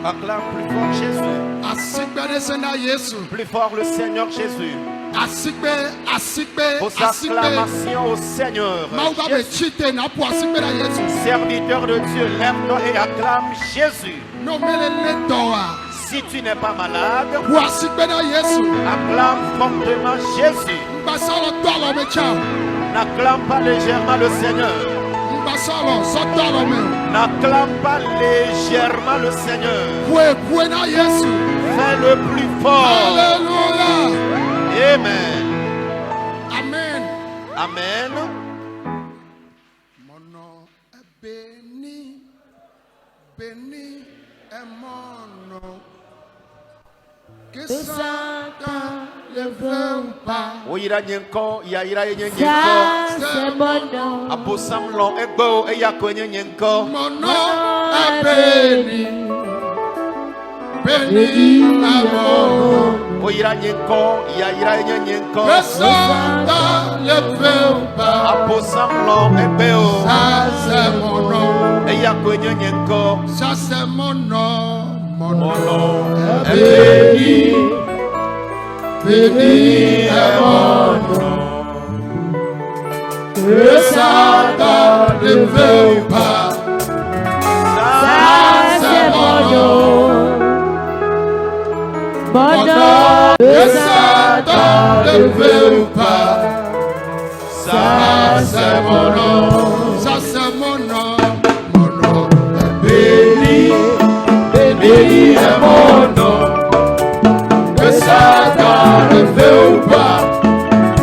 Acclame plus fort Jésus. Plus fort le Seigneur Jésus. Vos acclamations au Seigneur. Serviteur de Dieu, lève-toi et acclame Jésus. Si tu n'es pas malade, acclame fortement Jésus. N'acclame pas légèrement le Seigneur. N'acclame pas légèrement le Seigneur. Fais le plus fort. Amen. Amen. Amen. Mon nom est béni. Béni est mon nom. Que Satan ne veut pas. Oyira nyenko, yaira nyenko. C'est mon nom. Abosam long ego eyako nyenko. Mon nom est béni. Béni est mon nom. Oyira nyenko, yaira nyenko. Que Satan ne veut pas. Abosam long ego. Ça c'est mon nom. Eyako nyenko. Ça c'est mon nom. Mon nom est béni. Béni est mon nom. Que Satan ne veut pas. Ça c'est mon nom. Mon nom. Que Satan ne veut pas. Ça c'est mon nom. Ça c'est mon nom. Mon nom est béni. Béni est mon nom. Que Satan ne veut pas.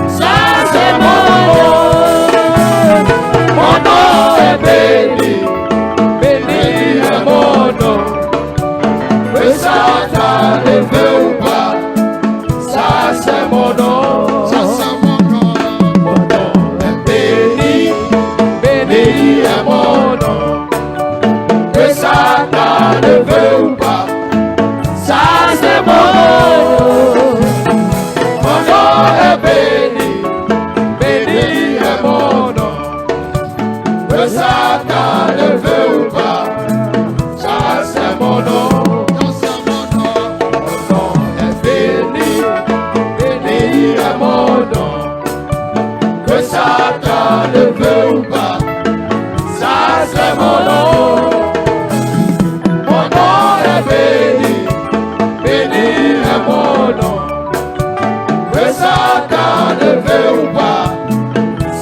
Ça c'est mon nom. Mon nom est béni. Béni est mon nom. Que Satan ne veut pas. Ça c'est mon nom. Ça c'est mon nom. Mon nom est béni. Béni est mon nom. Que Satan ne veut pas. Ça c'est mon nom. Mon nom est béni. Béni est mon nom. Que Satan ne veut pas. Ça c'est mon nom. Ça c'est mon nom. Mon nom est béni. Béni est mon nom. Que Satan ne veut pas. Ça c'est mon nom. Mon nom est béni. Béni est mon nom. Que Satan ne veut pas.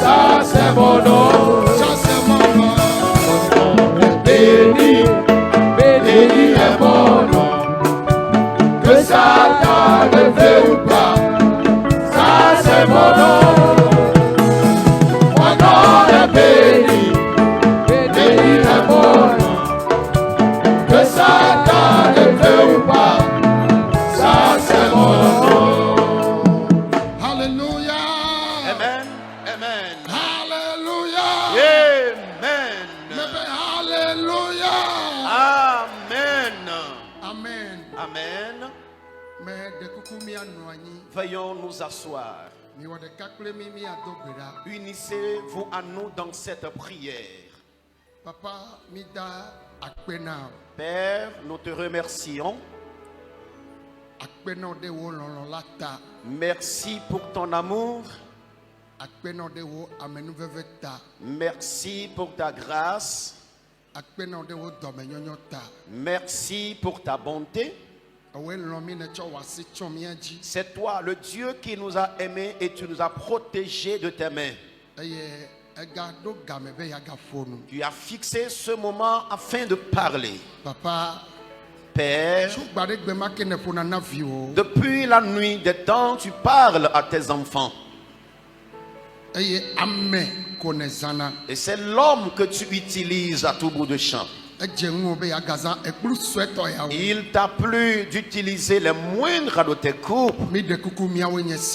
Ça c'est mon nom. Ça c'est mon nom. Mon nom est béni. Béni est mon nom. Que Satan ne veut pas. Ça c'est mon nom. Mon nom est béni. Béni est mon nom. Que Satan ne veut pas. Ça c'est mon nom. Alléluia. Amen. Amen. Alléluia. Amen. Alléluia. Amen. Amen. Amen. Mais de coucou mi anoigni. Veuillons nous asseoir. Mi wa de kakle mi adobera. Unissez-vous à nous dans cette prière. Papa mi da akpena. Père, nous te remercions. Akpena de wo lolon lata. Merci pour ton amour. Akpena de wo amenu veveta. Merci pour ta grâce. Akpena de wo domenyonyo ta. Merci pour ta bonté. C'est toi, le Dieu qui nous a aimés et tu nous as protégés de tes mains. Tu as fixé ce moment afin de parler. Papa, Père, depuis la nuit des temps, tu parles à tes enfants. Et c'est l'homme que tu utilises à tout bout de champ. Il t'a plu d'utiliser les moindres de tes coupes.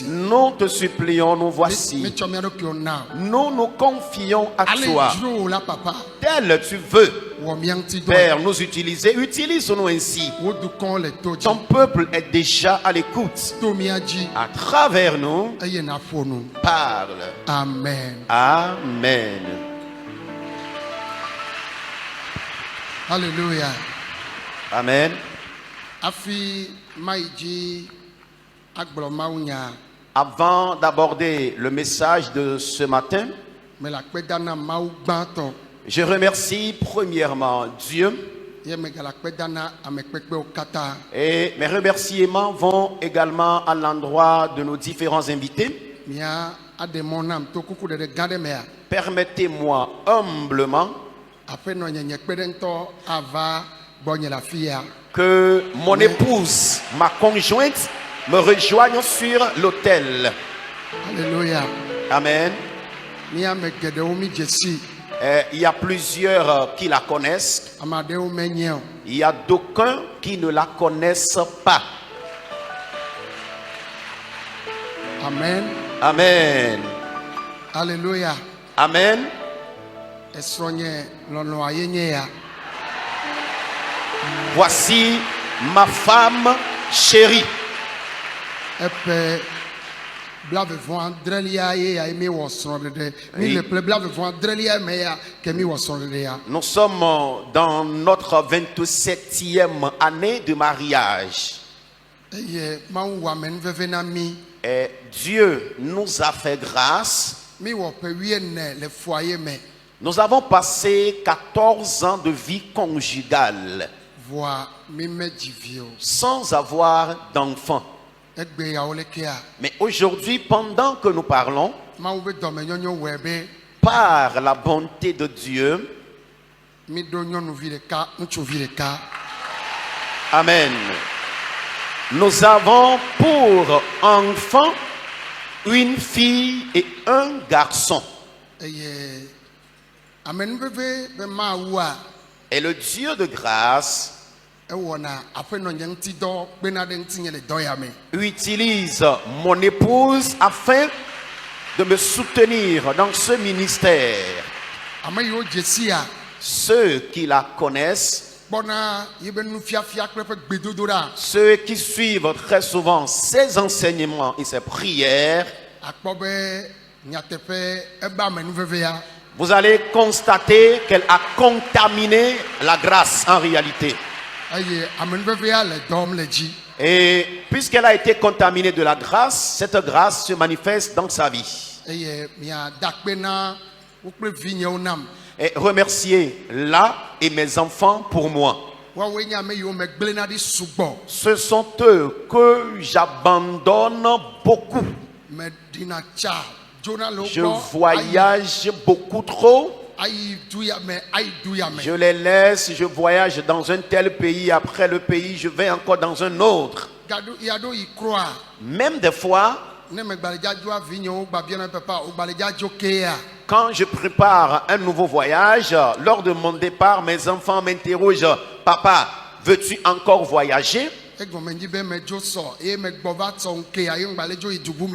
Nous te supplions, nous voici. Nous nous confions à toi. Tel tu veux, Père, nous utiliser. Utilise-nous ainsi. Ton peuple est déjà à l'écoute. À travers nous, parle. Amen. Amen. Alléluia. Amen. Avant d'aborder le message de ce matin, je remercie premièrement Dieu. Et mes remerciements vont également à l'endroit de nos différents invités. Permettez-moi humblement que mon épouse, ma conjointe, me rejoigne sur l'autel. Alléluia. Amen. Il y a plusieurs qui la connaissent. Il y a d'aucuns qui ne la connaissent pas. Amen. Amen. Alléluia. Amen. Voici ma femme chérie. Nous sommes dans notre 27e année de mariage. Et Dieu nous a fait grâce. Nous avons passé 14 ans de vie conjugale sans avoir d'enfants. Mais aujourd'hui, pendant que nous parlons, par la bonté de Dieu, amen, nous avons pour enfants une fille et un garçon. Et le Dieu de grâce utilise mon épouse afin de me soutenir dans ce ministère. Ceux qui la connaissent, ceux qui suivent très souvent ses enseignements et ses prières, vous allez constater qu'elle a contaminé la grâce en réalité. Et puisqu'elle a été contaminée de la grâce, cette grâce se manifeste dans sa vie. Et remerciez-la et mes enfants pour moi. Ce sont eux que j'abandonne beaucoup. Je voyage beaucoup trop. Je les laisse, je voyage dans un tel pays, après le pays, je vais encore dans un autre. Même des fois, quand je prépare un nouveau voyage, lors de mon départ, mes enfants m'interrogent: papa, veux-tu encore voyager?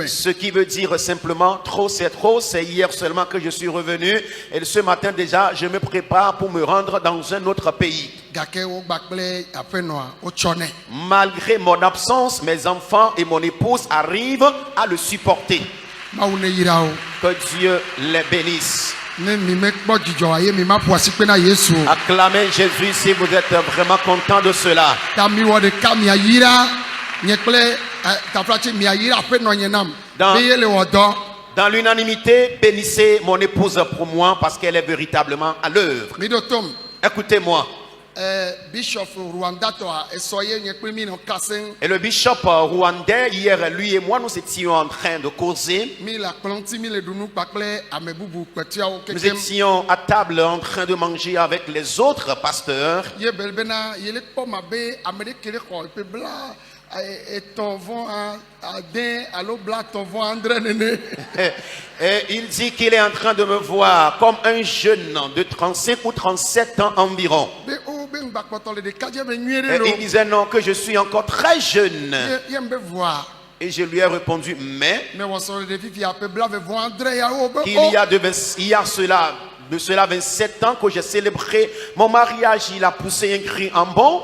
Ce qui veut dire simplement trop c'est trop. C'est hier seulement que je suis revenu et ce matin déjà je me prépare pour me rendre dans un autre pays. Malgré mon absence, mes enfants et mon épouse arrivent à le supporter. Que Dieu les bénisse. Acclamez Jésus si vous êtes vraiment content de cela. Dans l'unanimité, bénissez mon épouse pour moi parce qu'elle est véritablement à l'œuvre. Écoutez-moi. Et le bishop rwandais, hier, lui et moi, nous étions en train de causer. Nous étions à table en train de manger avec les autres pasteurs. Et il dit qu'il est en train de me voir comme un jeune de 35 ou 37 ans environ. Et il disait non, que je suis encore très jeune. Et je lui ai répondu, mais il y a cela 27 ans que j'ai célébré mon mariage. Il a poussé un cri en bon.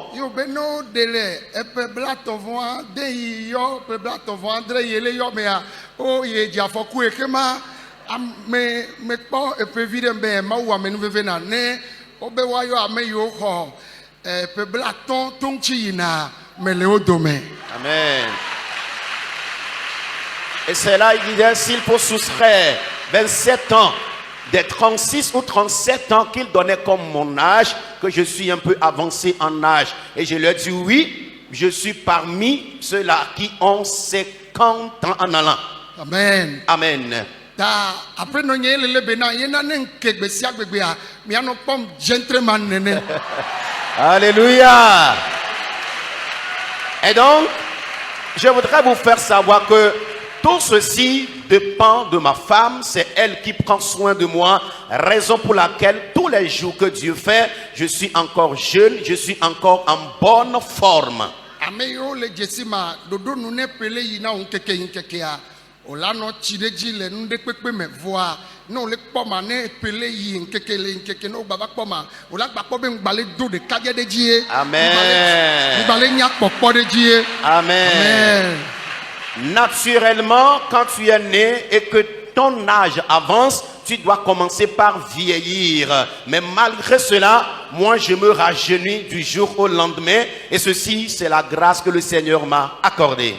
Amen. Et c'est là, il disait, s'il faut soustraire 27 ans, des 36 ou 37 ans qu'il donnait comme mon âge, que je suis un peu avancé en âge. Et je lui ai dit, oui, je suis parmi ceux-là qui ont 50 ans en allant. Amen. Amen. Alléluia. Et donc, je voudrais vous faire savoir que tout ceci dépend de ma femme, c'est elle qui prend soin de moi, raison pour laquelle tous les jours que Dieu fait, je suis encore jeune, je suis encore en bonne forme. Amen. Amen. Naturellement, quand tu es né et que ton âge avance, tu dois commencer par vieillir. Mais malgré cela, moi je me rajeunis du jour au lendemain. Et ceci, c'est la grâce que le Seigneur m'a accordée.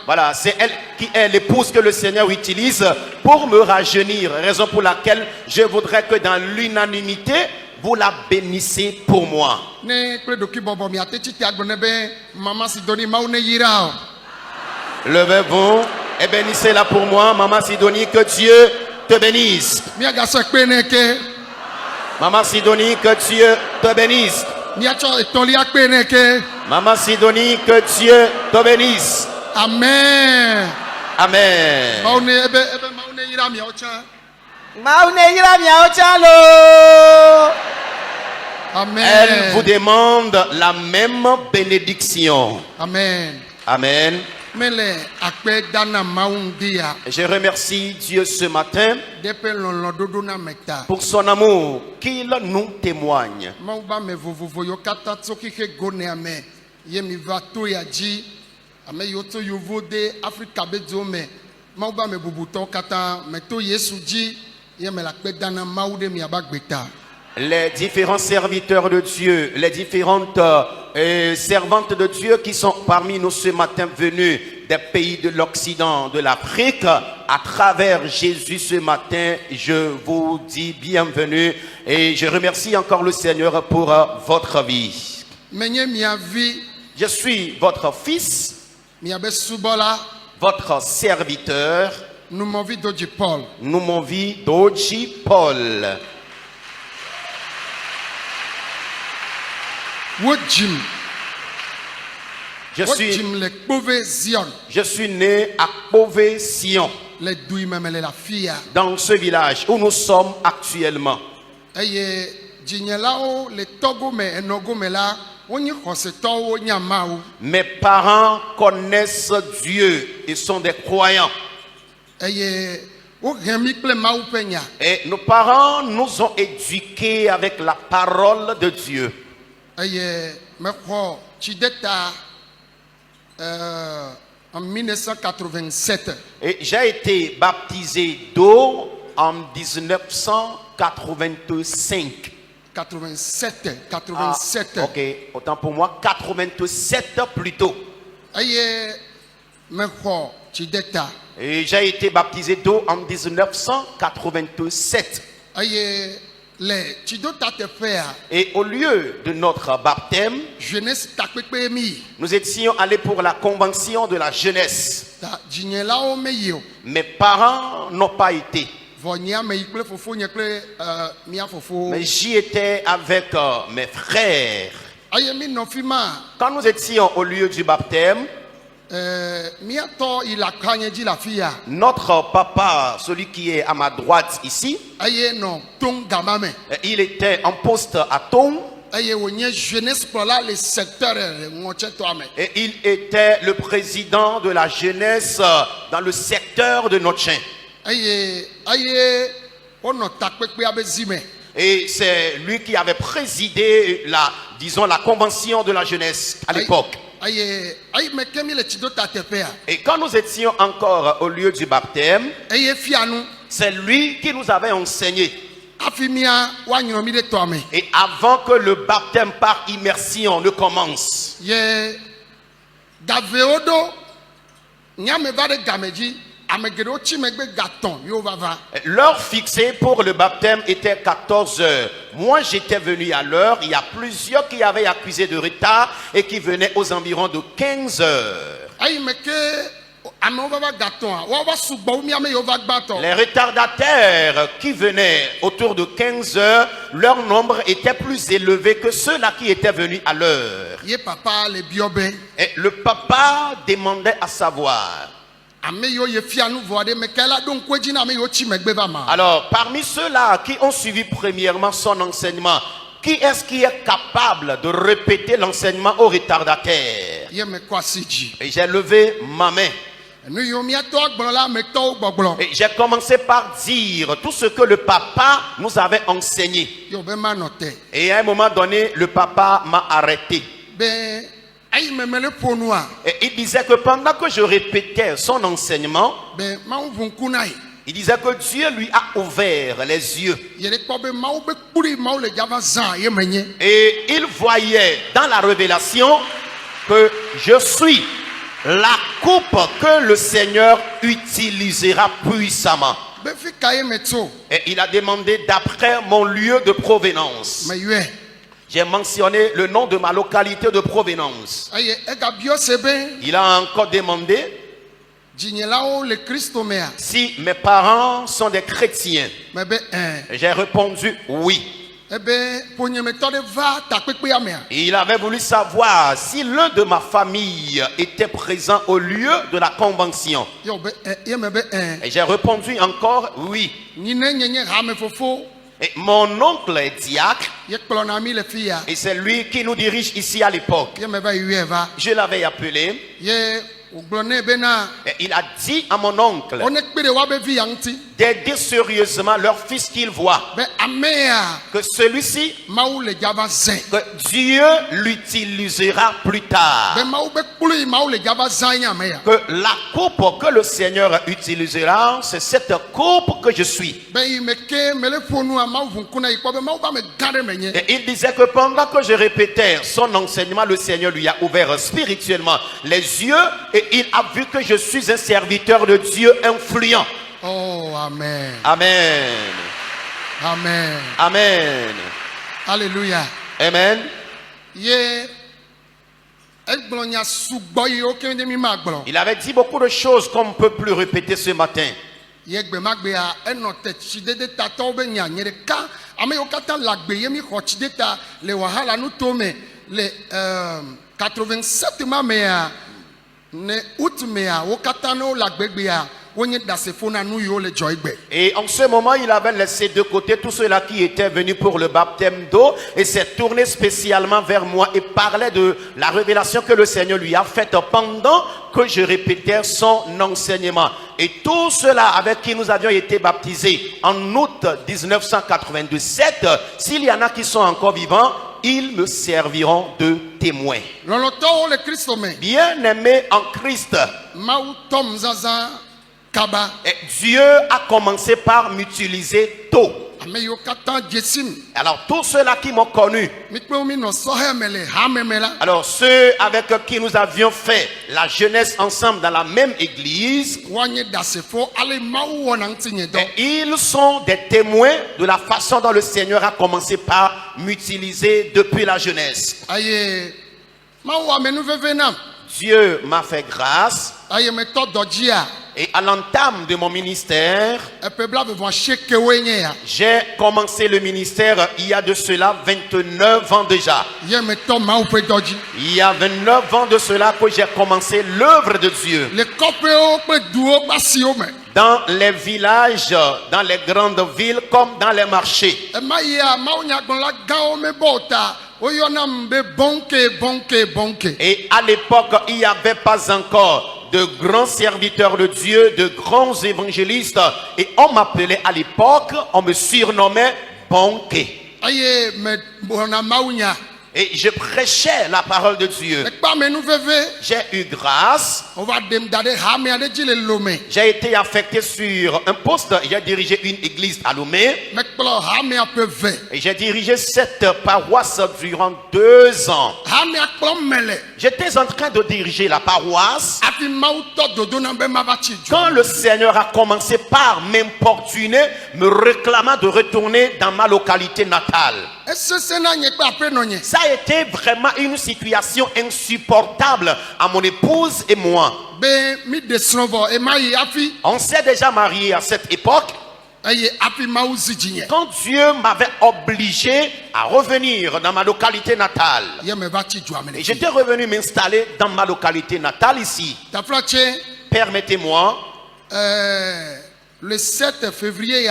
Voilà, c'est elle qui est l'épouse que le Seigneur utilise pour me rajeunir. Raison pour laquelle je voudrais que dans l'unanimité, vous la bénissez pour moi. Levez-vous et bénissez-la pour moi, Maman Sidonie, que Dieu te bénisse. Maman Sidonie, que Dieu te bénisse. Maman Sidonie, que Dieu te bénisse. Amen. Amen. Amen. Elle vous demande la même bénédiction. Amen. Amen. Je remercie Dieu ce matin pour son amour qu'il nous témoigne. Les différents serviteurs de Dieu, les différentes servantes de Dieu qui sont parmi nous ce matin venus des pays de l'Occident, de l'Afrique, à travers Jésus ce matin, je vous dis bienvenue et je remercie encore le Seigneur pour votre vie. Je suis votre fils, votre serviteur, Numovi Doji Paul. Je suis né à Pové-Sion, dans ce village où nous sommes actuellement. Mes parents connaissent Dieu et sont des croyants. Et nos parents nous ont éduqués avec la parole de Dieu. En 1987. Et j'ai été baptisé d'eau en 1985. 87. Ok, autant pour moi, 87 plutôt. Et j'ai été baptisé d'eau en 1987. Et au lieu de notre baptême, nous étions allés pour la convention de la jeunesse. Mes parents n'ont pas été. Mais j'y étais avec mes frères. Quand nous étions au lieu du baptême, notre papa, celui qui est à ma droite ici, il était en poste à Tong. Et il était le président de la jeunesse dans le secteur de Notchen. Et c'est lui qui avait présidé la convention de la jeunesse à l'époque. Et quand nous étions encore au lieu du baptême, C'est lui qui nous avait enseigné. Et avant que le baptême par immersion ne commence, l'heure fixée pour le baptême était 14 heures. Moi, j'étais venu à l'heure. Il y a plusieurs qui avaient accusé de retard et qui venaient aux environs de 15 heures. Les retardataires qui venaient autour de 15 heures, leur nombre était plus élevé que ceux-là qui étaient venus à l'heure. Et le papa demandait à savoir. Alors, parmi ceux-là qui ont suivi premièrement son enseignement, qui est-ce qui est capable de répéter l'enseignement aux retardataires? Et j'ai levé ma main. Et j'ai commencé par dire tout ce que le papa nous avait enseigné. Et à un moment donné, le papa m'a arrêté. Et il disait que pendant que je répétais son enseignement, il disait que Dieu lui a ouvert les yeux. Et il voyait dans la révélation que je suis la coupe que le Seigneur utilisera puissamment. Et il a demandé d'après mon lieu de provenance. J'ai mentionné le nom de ma localité de provenance. Il a encore demandé si mes parents sont des chrétiens. J'ai répondu oui. Il avait voulu savoir si l'un de ma famille était présent au lieu de la convention. Et j'ai répondu encore oui. Et mon oncle est diacre. Et c'est lui qui nous dirige ici à l'époque. Je l'avais appelé. Et il a dit à mon oncle d'aider sérieusement leur fils qu'il voit. Que celui-ci, que Dieu l'utilisera plus tard. Que la coupe que le Seigneur utilisera, c'est cette coupe que je suis. Et il disait que pendant que je répétais son enseignement, le Seigneur lui a ouvert spirituellement les yeux et il a vu que je suis un serviteur de Dieu influent. Oh, amen. Amen. Amen. Amen. Alléluia. Amen. Il avait dit beaucoup de choses qu'on ne peut plus répéter ce matin. Et en ce moment, il avait laissé de côté tous ceux-là qui étaient venus pour le baptême d'eau et s'est tourné spécialement vers moi et parlait de la révélation que le Seigneur lui a faite pendant que je répétais son enseignement. Et tous ceux-là avec qui nous avions été baptisés en août 1997, s'il y en a qui sont encore vivants, ils me serviront de témoins. Bien-aimés en Christ, et Dieu a commencé par m'utiliser tôt. Alors tous ceux-là qui m'ont connu, alors ceux avec qui nous avions fait la jeunesse ensemble dans la même église, et ils sont des témoins de la façon dont le Seigneur a commencé par m'utiliser depuis la jeunesse. Dieu m'a fait grâce. Et à l'entame de mon ministère, j'ai commencé le ministère il y a de cela 29 ans déjà. Il y a 29 ans de cela que j'ai commencé l'œuvre de Dieu. Dans les villages, dans les grandes villes, comme dans les marchés. Et à l'époque, il n'y avait pas encore de grands serviteurs de Dieu, de grands évangélistes. Et on m'appelait à l'époque, on me surnommait Bonké. Et je prêchais la parole de Dieu. J'ai eu grâce. J'ai été affecté sur un poste. J'ai dirigé une église à Lomé. Et j'ai dirigé cette paroisse durant 2 ans. J'étais en train de diriger la paroisse quand le Seigneur a commencé par m'importuner, me réclamant de retourner dans ma localité natale. Ça a été vraiment une situation insupportable à mon épouse et moi. On s'est déjà mariés à cette époque. Quand Dieu m'avait obligé à revenir dans ma localité natale, et j'étais revenu m'installer dans ma localité natale ici. Permettez-moi. Le 7 février,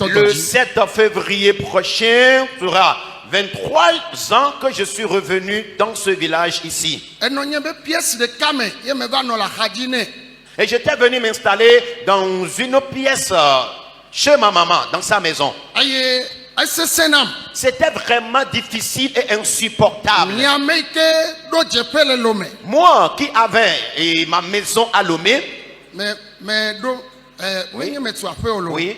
le 7 février prochain sera 23 ans que je suis revenu dans ce village ici. Et j'étais venu m'installer dans une pièce chez ma maman, dans sa maison. C'était vraiment difficile et insupportable. Moi qui avais ma maison à Lomé. Oui.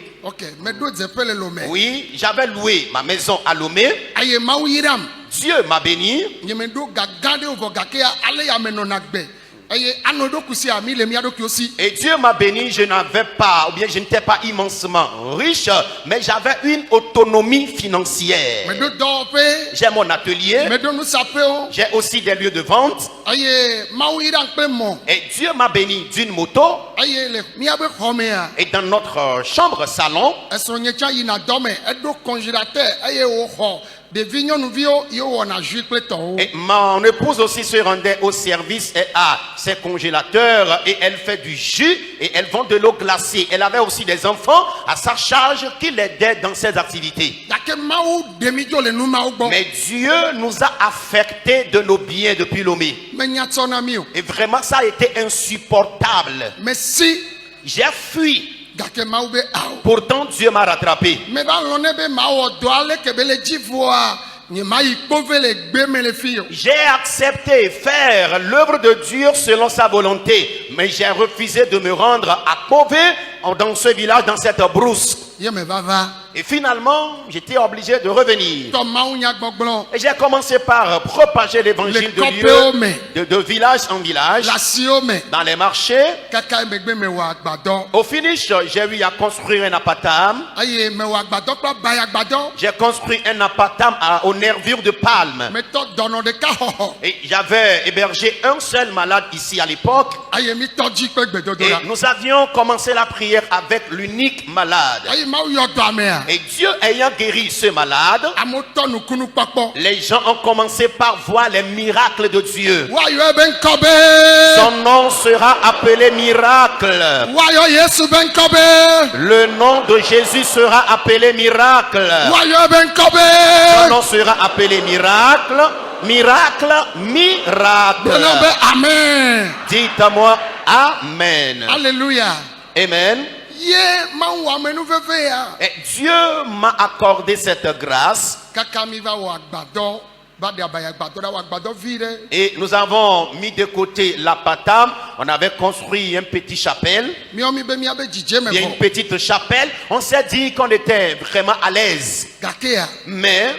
Oui, j'avais loué ma maison à Lomé. Dieu m'a béni. Et Dieu m'a béni, je n'avais pas, ou bien je n'étais pas immensement riche, mais j'avais une autonomie financière. J'ai mon atelier, j'ai aussi des lieux de vente. Et Dieu m'a béni d'une moto. Et dans notre chambre salon, et mon épouse aussi se rendait au service et à ses congélateurs et elle fait du jus et elle vend de l'eau glacée. Elle avait aussi des enfants à sa charge qui l'aidaient dans ses activités. Mais Dieu nous a affectés de nos biens depuis Lomé. Et vraiment ça a été insupportable. Mais si j'ai fui, pourtant Dieu m'a rattrapé. J'ai accepté faire l'œuvre de Dieu selon sa volonté, mais j'ai refusé de me rendre à Kové, dans ce village, dans cette brousse. Et finalement, j'étais obligé de revenir. Et j'ai commencé par propager l'évangile de village en village, dans les marchés. Au finish, j'ai eu à construire un apatam. J'ai construit un apatam aux nervures de palme. Et j'avais hébergé un seul malade ici à l'époque. Et nous avions commencé la prière avec l'unique malade. Et Dieu ayant guéri ce malade, les gens ont commencé par voir les miracles de Dieu. Son nom sera appelé miracle. Le nom de Jésus sera appelé miracle. Son nom sera appelé miracle. Miracle, miracle. Amen. Dites-moi Amen. Alléluia. Amen. Et Dieu m'a accordé cette grâce. Et nous avons mis de côté l'apatam. On avait construit une petite chapelle. Il y a une petite chapelle. On s'est dit qu'on était vraiment à l'aise. Mais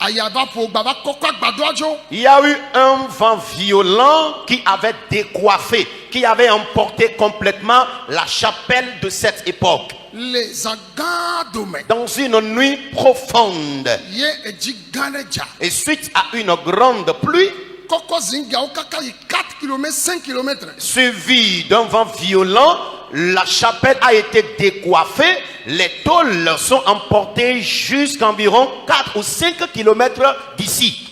il y a eu un vent violent qui avait décoiffé, qui avait emporté complètement la chapelle de cette époque. Dans une nuit profonde, et suite à une grande pluie, suivi d'un vent violent, la chapelle a été décoiffée. Les tôles sont emportées jusqu'à environ 4 ou 5 kilomètres d'ici.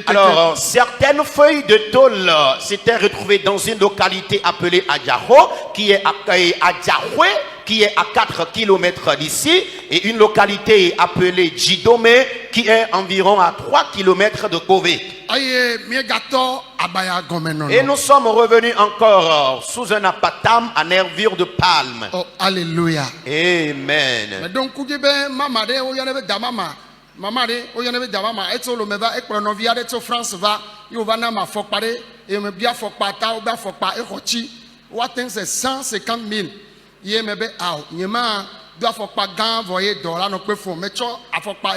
Alors, certaines feuilles de tôle s'étaient retrouvées dans une localité appelée Adjahwe, qui est à 4 km d'ici, et une localité appelée Djidome, qui est environ à 3 km de Kové. Et nous sommes revenus encore sous un apatam à nervure de palme. Oh, alléluia. Amen. Mais donc, maman de oyanebe damama etolo meva ekpronovia de to France va yo va na ma fokpare et me bia fokpa ta oba fokpa e khochi waten c'est 150 000 ye mebe aw nyema do fokpa gan voyer dollar no pe fo me cho afokpa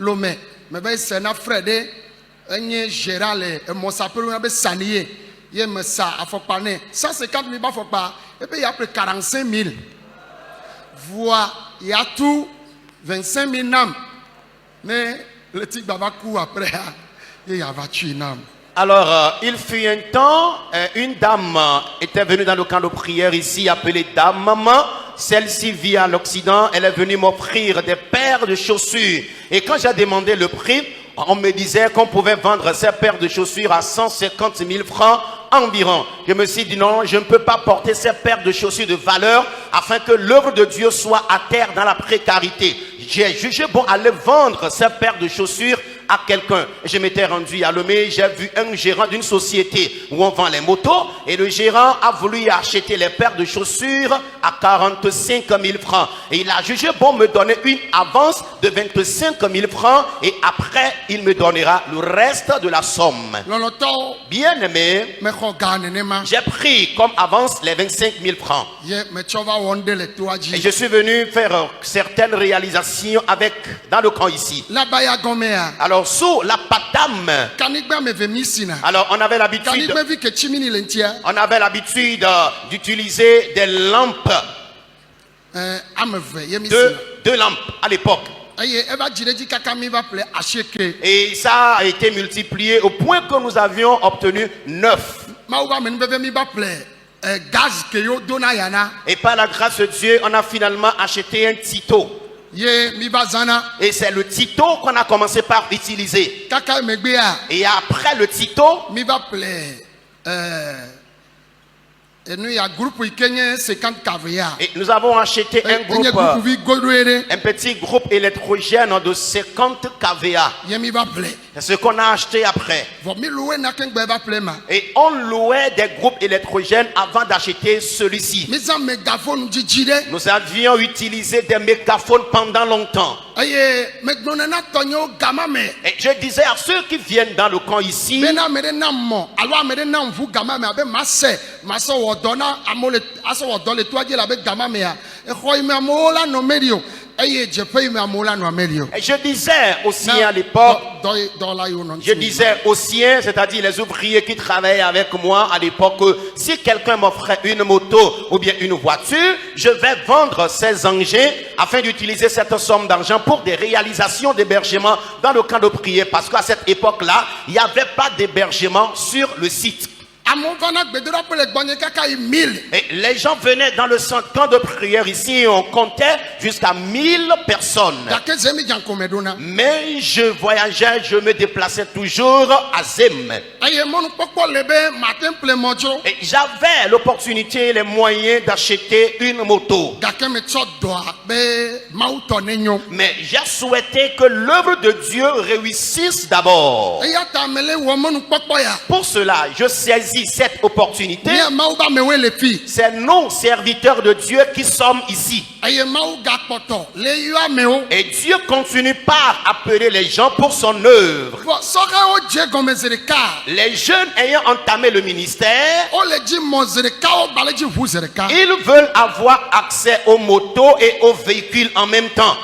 lome mebe sena frede enye gérale e mo sapelo na be saniye ye me sa afokpa ne 150 000 ba fokpa et puis il y a plus 45 000 voix il y a tout 25 000 nam. Mais le tic babakou après, il y a nam. Alors, il fut un temps, une dame était venue dans le camp de prière ici, appelée Dame Maman. Celle-ci vit à l'Occident, elle est venue m'offrir des paires de chaussures. Et quand j'ai demandé le prix, on me disait qu'on pouvait vendre ces paires de chaussures à 150 000 francs environ. Je me suis dit non, je ne peux pas porter ces paires de chaussures de valeur afin que l'œuvre de Dieu soit à terre dans la précarité. J'ai jugé bon aller vendre ces paires de chaussures à quelqu'un. Je m'étais rendu à Lomé, j'ai vu un gérant d'une société où on vend les motos et le gérant a voulu acheter les paires de chaussures à 45 000 francs. Et il a jugé bon me donner une avance de 25 000 francs et après il me donnera le reste de la somme. Bien aimé, j'ai pris comme avance les 25 000 francs. Et je suis venu faire certaines réalisations avec dans le camp ici. Alors sous la patam, alors on avait l'habitude d'utiliser des lampes, deux lampes à l'époque. Et ça a été multiplié au point que nous avions obtenu 9. Et par la grâce de Dieu, on a finalement acheté un Tito. Et c'est le Tito qu'on a commencé par utiliser. Et après le Tito, et nous avons acheté un petit groupe électrogène de 50 kVA. C'est ce qu'on a acheté après. Et on louait des groupes électrogènes avant d'acheter celui-ci. Nous avions utilisé des mégaphones pendant longtemps. Et je disais à ceux qui viennent dans le camp ici, et je disais aussi à l'époque, je disais aux siens, c'est-à-dire les ouvriers qui travaillaient avec moi à l'époque, que si quelqu'un m'offrait une moto ou bien une voiture, je vais vendre ces engins afin d'utiliser cette somme d'argent pour des réalisations d'hébergement dans le camp de prière. Parce qu'à cette époque-là, il n'y avait pas d'hébergement sur le site. Et les gens venaient dans le camp de prière ici et on comptait jusqu'à 1000 personnes. Mais je voyageais, je me déplaçais toujours à Zem. Et j'avais l'opportunité, les moyens d'acheter une moto. Mais j'ai souhaité que l'œuvre de Dieu réussisse d'abord. Pour cela, je saisis cette opportunité. C'est nous, serviteurs de Dieu, qui sommes ici. Et Dieu continue par appeler les gens pour son œuvre. Les jeunes ayant entamé le ministère, ils veulent avoir accès aux motos et aux véhicules en même temps.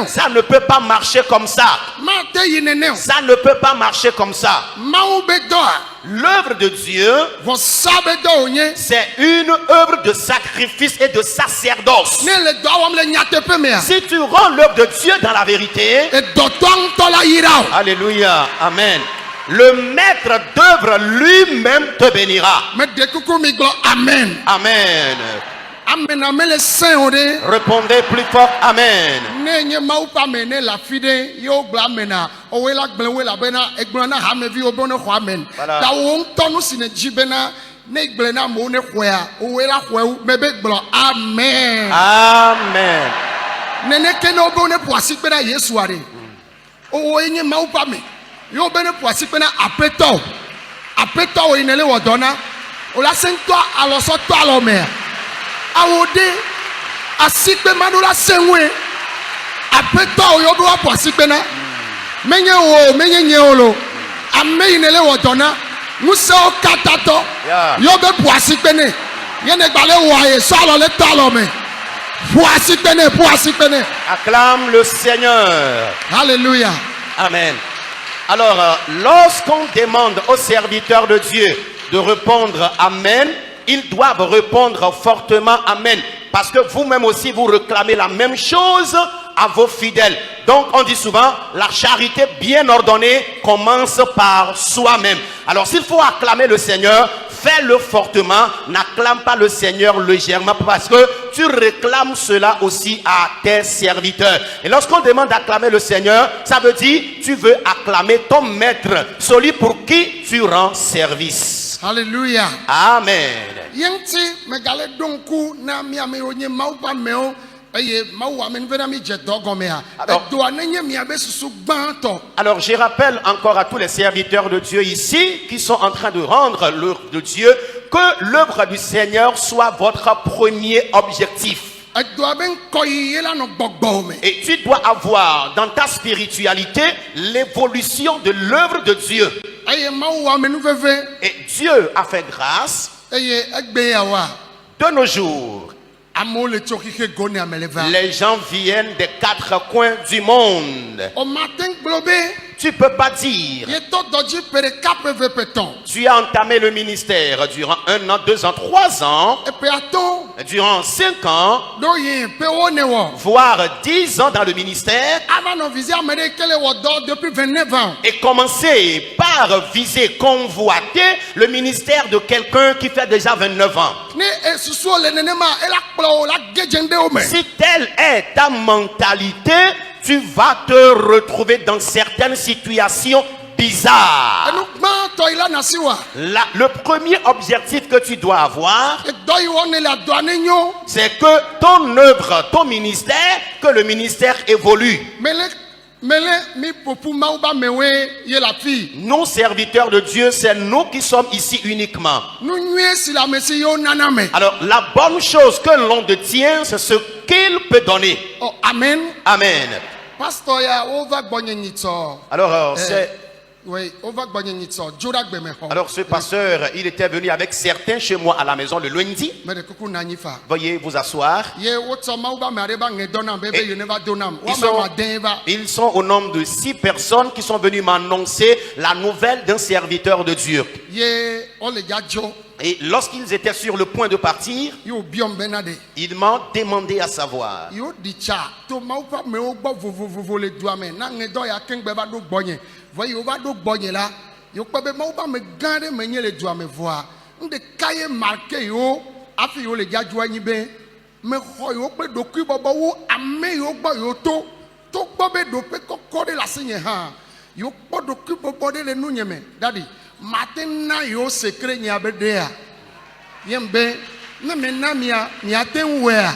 Ça ne peut pas marcher comme ça. Ça ne peut pas marcher comme ça. L'œuvre de Dieu, c'est une œuvre de sacrifice et de sacerdoce. Si tu rends l'œuvre de Dieu dans la vérité, alléluia, amen, le maître d'œuvre lui-même te bénira. Amen. Amen. Répondez plus fort, amen. Amen. yo bene poasi pena apeto o inele wodona o la sento alo so to alo me awode asikpe manura senwe apeto o yo do poasi pena menye nyeolo ame inele wodona muse o katato yo be poasi pene yene gbale wo aye so alo le to alo me poasi pene. Acclame le Seigneur. Alléluia. Amen. Alors, lorsqu'on demande aux serviteurs de Dieu de répondre Amen, ils doivent répondre fortement Amen. Parce que vous-même aussi, vous réclamez la même chose à vos fidèles. Donc, on dit souvent, la charité bien ordonnée commence par soi-même. Alors, s'il faut acclamer le Seigneur, fais-le fortement, n'acclame pas le Seigneur légèrement parce que tu réclames cela aussi à tes serviteurs. Et lorsqu'on demande d'acclamer le Seigneur, ça veut dire tu veux acclamer ton maître, celui pour qui tu rends service. Alléluia. Amen. Alors je rappelle encore à tous les serviteurs de Dieu ici qui sont en train de rendre l'œuvre de Dieu que l'œuvre du Seigneur soit votre premier objectif. Et tu dois avoir dans ta spiritualité l'évolution de l'œuvre de Dieu. Et Dieu a fait grâce de nos jours. Les gens viennent des 4 coins du monde. Tu ne peux pas dire. Tu as entamé le ministère durant 1 an, 2 ans, 3 ans. Durant 5 ans. Voire 10 ans dans le ministère. Et commencer par viser, convoiter le ministère de quelqu'un qui fait déjà 29 ans. Si telle est ta mentalité, tu vas te retrouver dans certaines situations bizarres. Le premier objectif que tu dois avoir, c'est que ton œuvre, ton ministère, que le ministère évolue. Nous, serviteurs de Dieu, c'est nous qui sommes ici uniquement. Alors, la bonne chose que l'on détient, c'est ce qu'il peut donner. Oh, amen. Amen. Alors, ce pasteur, il était venu avec certains chez moi à la maison le lundi. Veuillez vous asseoir. Ils sont au nombre de 6 personnes qui sont venues m'annoncer la nouvelle d'un serviteur de Dieu. Et lorsqu'ils étaient sur le point de partir, ils m'ont demandé à savoir. Matin yo secret nya bedea yembe ne menamia mi atenwea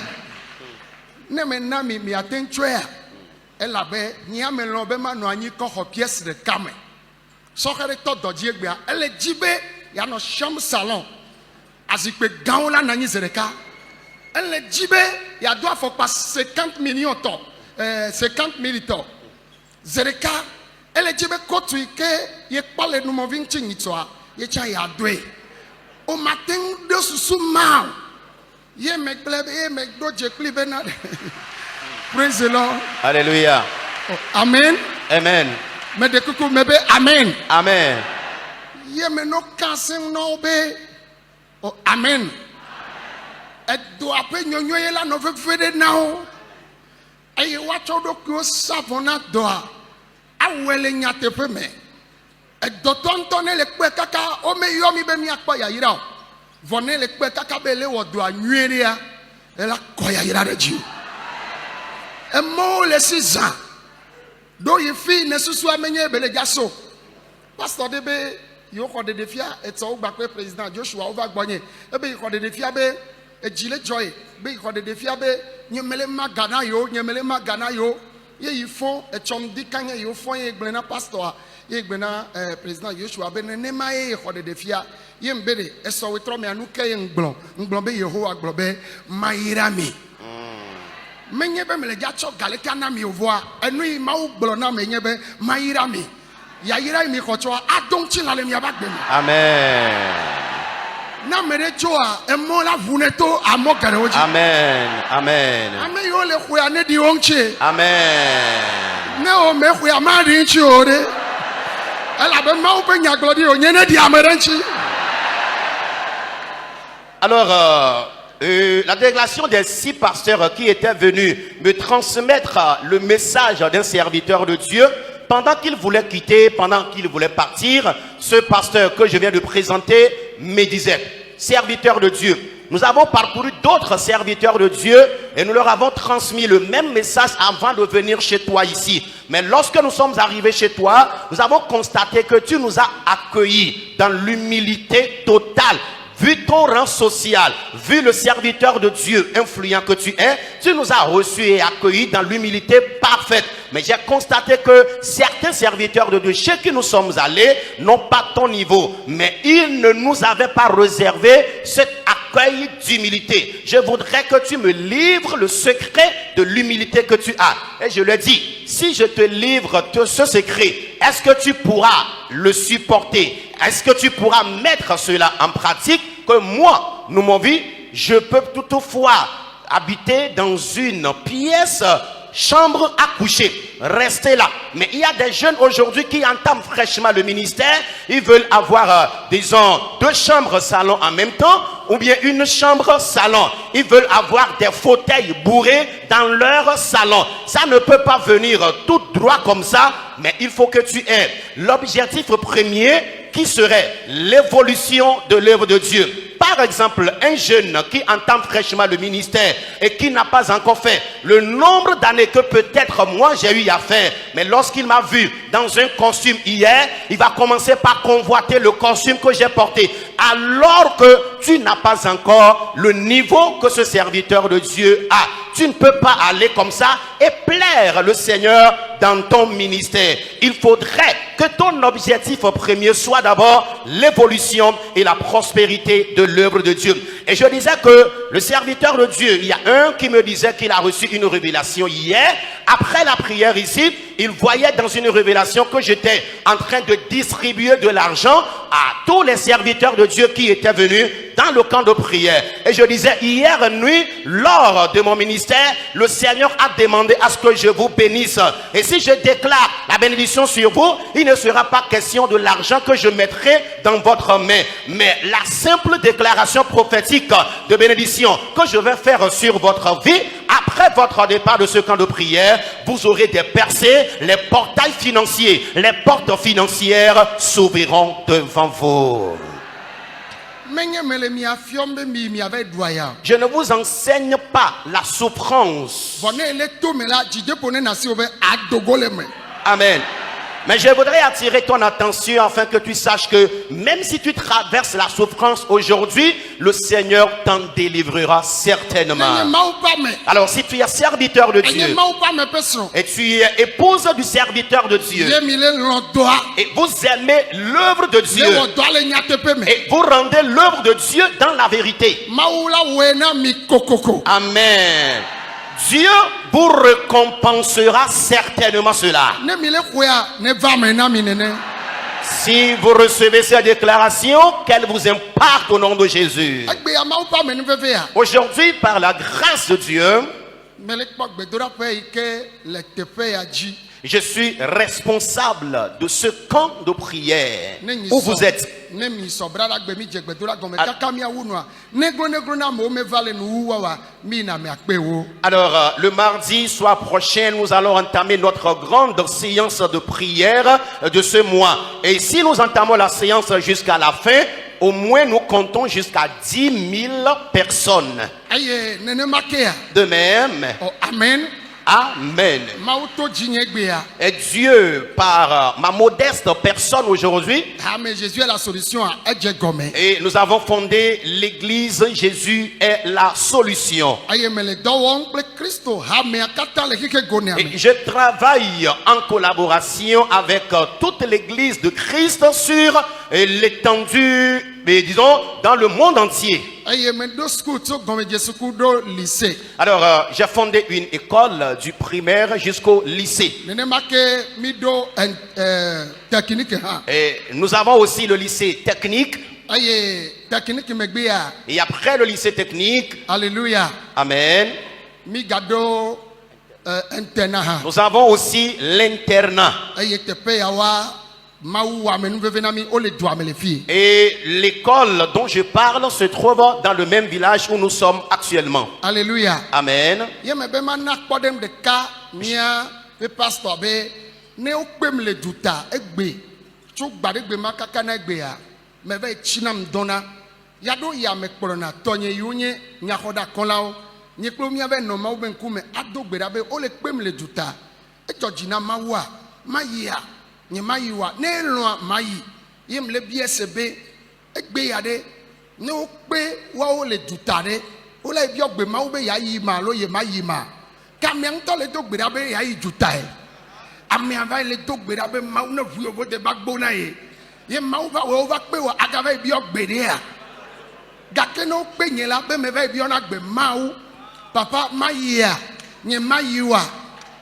ne menami mi atentwea elabe nya melon be ma no anyi ko ho pièce de kame so kere to doji egbe ele jibe ya no sham salon azikpe gan la nanyi zereka ele jibe ya do afokpa 50 millions to 50 millions zereka ele jibe kotu ike ye pale no mo vinchi nyitoa ye cha ya doe o matin de susu ma ye meglebe ye megdo jekli bena. Praise the Lord. Alléluia. Oh, amen. Amen. Me de kuku mebe amen. Amen. Ye me no kasen no be. Oh, amen. E do ape nyonyo ye la no fefede na o. Eye wa chodo ko savona doa. Awele nyate feme e dotonto ne le pe kaka o me yomi be mi akpa ya yira vone le pe kaka be le wodo anweria e la ko ya yira de ji e mo le siza do ye fi ne susu amenye be le jaso pastor de be yo ko de defia e to gba pe president Joshua over gbonye e be ko de defia be e jile joy be ko de defia be nyemele magana yo Ye font et chom di kanye yo font ye glena pastor ye glena président Yoshua benene ma ye khode defia ye mbede eso wetro me anu kay ngbon be Yehowa gbobe mayirami menye be mele jacho galeka na mi ovoa enu yi ma ugbo na menye be mayirami ya yira mi kocho adon chi na le mi abagbe Amen. Amen. Amen. Amen. Alors, la délégation des 6 pasteurs qui étaient venus me transmettre le message d'un serviteur de Dieu, pendant qu'il voulait quitter, pendant qu'il voulait partir, ce pasteur que je viens de présenter me disait: serviteur de Dieu, nous avons parcouru d'autres serviteurs de Dieu et nous leur avons transmis le même message avant de venir chez toi ici. Mais lorsque nous sommes arrivés chez toi, nous avons constaté que tu nous as accueillis dans l'humilité totale. Vu ton rang social, vu le serviteur de Dieu influent que tu es, tu nous as reçus et accueillis dans l'humilité parfaite. Mais j'ai constaté que certains serviteurs de Dieu chez qui nous sommes allés n'ont pas ton niveau. Mais ils ne nous avaient pas réservé cet accueil d'humilité. Je voudrais que tu me livres le secret de l'humilité que tu as. Et je lui ai dit, si je te livre ce secret, est-ce que tu pourras le supporter? Est-ce que tu pourras mettre cela en pratique? Que moi, nous m'en vu, je peux toutefois habiter dans une pièce, chambre à coucher, rester là. Mais il y a des jeunes aujourd'hui qui entament fraîchement le ministère. Ils veulent avoir, disons, 2 chambres salon en même temps, ou bien une chambre salon. Ils veulent avoir des fauteuils bourrés dans leur salon. Ça ne peut pas venir tout droit comme ça, mais il faut que tu aies l'objectif premier qui serait l'évolution de l'œuvre de Dieu. Par exemple, un jeune qui entame fraîchement le ministère et qui n'a pas encore fait le nombre d'années que peut-être moi j'ai eu à faire, mais lorsqu'il m'a vu dans un costume hier, il va commencer par convoiter le costume que j'ai porté, alors que tu n'as pas encore le niveau que ce serviteur de Dieu a. Tu ne peux pas aller comme ça et plaire le Seigneur dans ton ministère. Il faudrait que ton objectif premier soit d'abord l'évolution et la prospérité de l'œuvre de Dieu. Et je disais que le serviteur de Dieu, il y a un qui me disait qu'il a reçu une révélation hier. Après la prière ici, il voyait dans une révélation que j'étais en train de distribuer de l'argent à tous les serviteurs de Dieu qui étaient venus dans le camp de prière. Et je disais, hier nuit, lors de mon ministère, le Seigneur a demandé à ce que je vous bénisse. Et si je déclare la bénédiction sur vous, il ne sera pas question de l'argent que je mettrai dans votre main, mais la simple déclaration prophétique de bénédiction que je vais faire sur votre vie. Après votre départ de ce camp de prière, vous aurez des percées, les portails financiers, les portes financières s'ouvriront devant vous. Je ne vous enseigne pas la souffrance. Amen. Mais je voudrais attirer ton attention afin que tu saches que même si tu traverses la souffrance aujourd'hui, le Seigneur t'en délivrera certainement. Alors si tu es serviteur de Dieu et tu es épouse du serviteur de Dieu et vous aimez l'œuvre de Dieu et vous rendez l'œuvre de Dieu dans la vérité. Amen. Dieu vous récompensera certainement cela. Si vous recevez cette déclaration, qu'elle vous impacte au nom de Jésus. Aujourd'hui, par la grâce de Dieu, je suis responsable de ce camp de prière où vous êtes. Alors, le mardi soir prochain, nous allons entamer notre grande séance de prière de ce mois. Et si nous entamons la séance jusqu'à la fin, au moins nous comptons jusqu'à 10 000 personnes. De même, amen. Amen. Et Dieu, par ma modeste personne aujourd'hui, Jésus est la solution. Et nous avons fondé l'église Jésus est la solution. Et je travaille en collaboration avec toute l'église de Christ sur l'étendue, disons, dans le monde entier. Alors, j'ai fondé une école du primaire jusqu'au lycée. Et nous avons aussi le lycée technique. Et après le lycée technique, alléluia, amen, nous avons aussi l'internat. Et l'école dont je parle se trouve dans le même village où nous sommes actuellement. Alléluia. Amen. Nyemayiwa ne loa mayi yem le biesebe egbe yade ne okpe wa o le dutare o le bi ogbe ma o be yayi ma lo ye mayi ma kamian to le dogbe da be yayi dutae ami ava le dogbe da be ma o na vu o de bagbo na ye ma o va pe o agava bi ogbe de a gake no pe yen la be me va bi ona gbe ma o papa mayi a nyemayiwa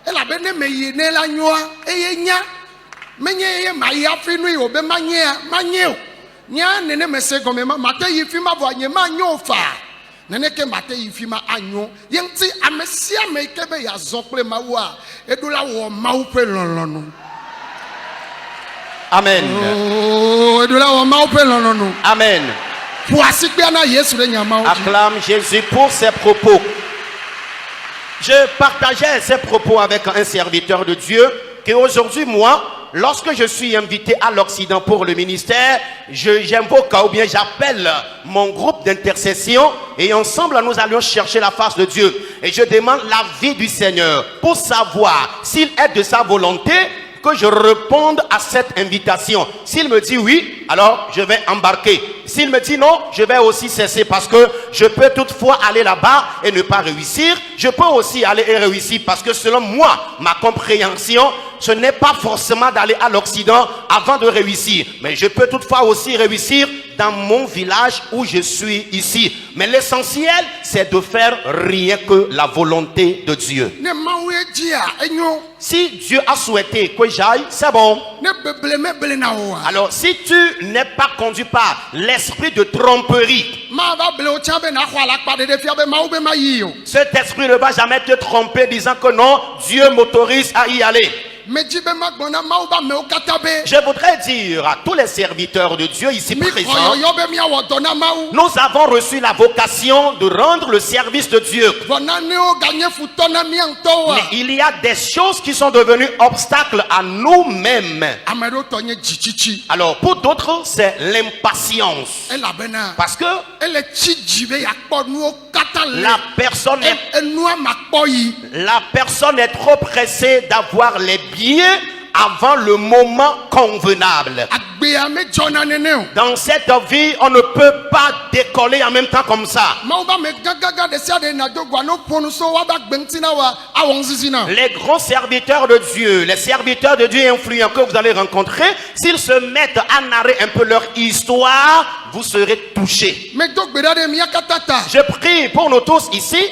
e la be ne me yi ne la nyoa e nya menye maya finu yo be manye nya nene mese gome mate yifima bo anye manyo fa nene ke mate yifima anyo yenti amesia me kebe ya zokle mawo a edula wo mawo pe lonlonu. Amen. Oh, edula wo mawo pe lonlonu. Amen. Acclame Jésus pour ses propos. Je partageais ces propos avec un serviteur de Dieu que aujourd'hui moi, lorsque je suis invité à l'Occident pour le ministère, j'invoque ou bien j'appelle mon groupe d'intercession et ensemble nous allons chercher la face de Dieu. Et je demande l'avis du Seigneur pour savoir s'il est de sa volonté que je réponde à cette invitation. S'il me dit oui, alors je vais embarquer. S'il me dit non, je vais aussi cesser parce que je peux toutefois aller là-bas et ne pas réussir. Je peux aussi aller et réussir parce que selon moi, ma compréhension, ce n'est pas forcément d'aller à l'Occident avant de réussir. Mais je peux toutefois aussi réussir dans mon village où je suis ici. Mais l'essentiel, c'est de faire rien que la volonté de Dieu. Si Dieu a souhaité que j'aille, c'est bon. Alors, si tu n'es pas conduit par l'esprit de tromperie, cet esprit ne va jamais te tromper disant que non, Dieu m'autorise à y aller. Je voudrais dire à tous les serviteurs de Dieu ici présents, nous avons reçu la vocation de rendre le service de Dieu. Mais il y a des choses qui sont devenues obstacles à nous-mêmes. Alors pour d'autres, c'est l'impatience. Parce que la personne est trop pressée d'avoir les biens avant le moment convenable. Dans cette vie, on ne peut pas décoller en même temps comme ça. Les grands serviteurs de Dieu, les serviteurs de Dieu influents que vous allez rencontrer, s'ils se mettent à narrer un peu leur histoire, vous serez touchés. Je prie pour nous tous ici.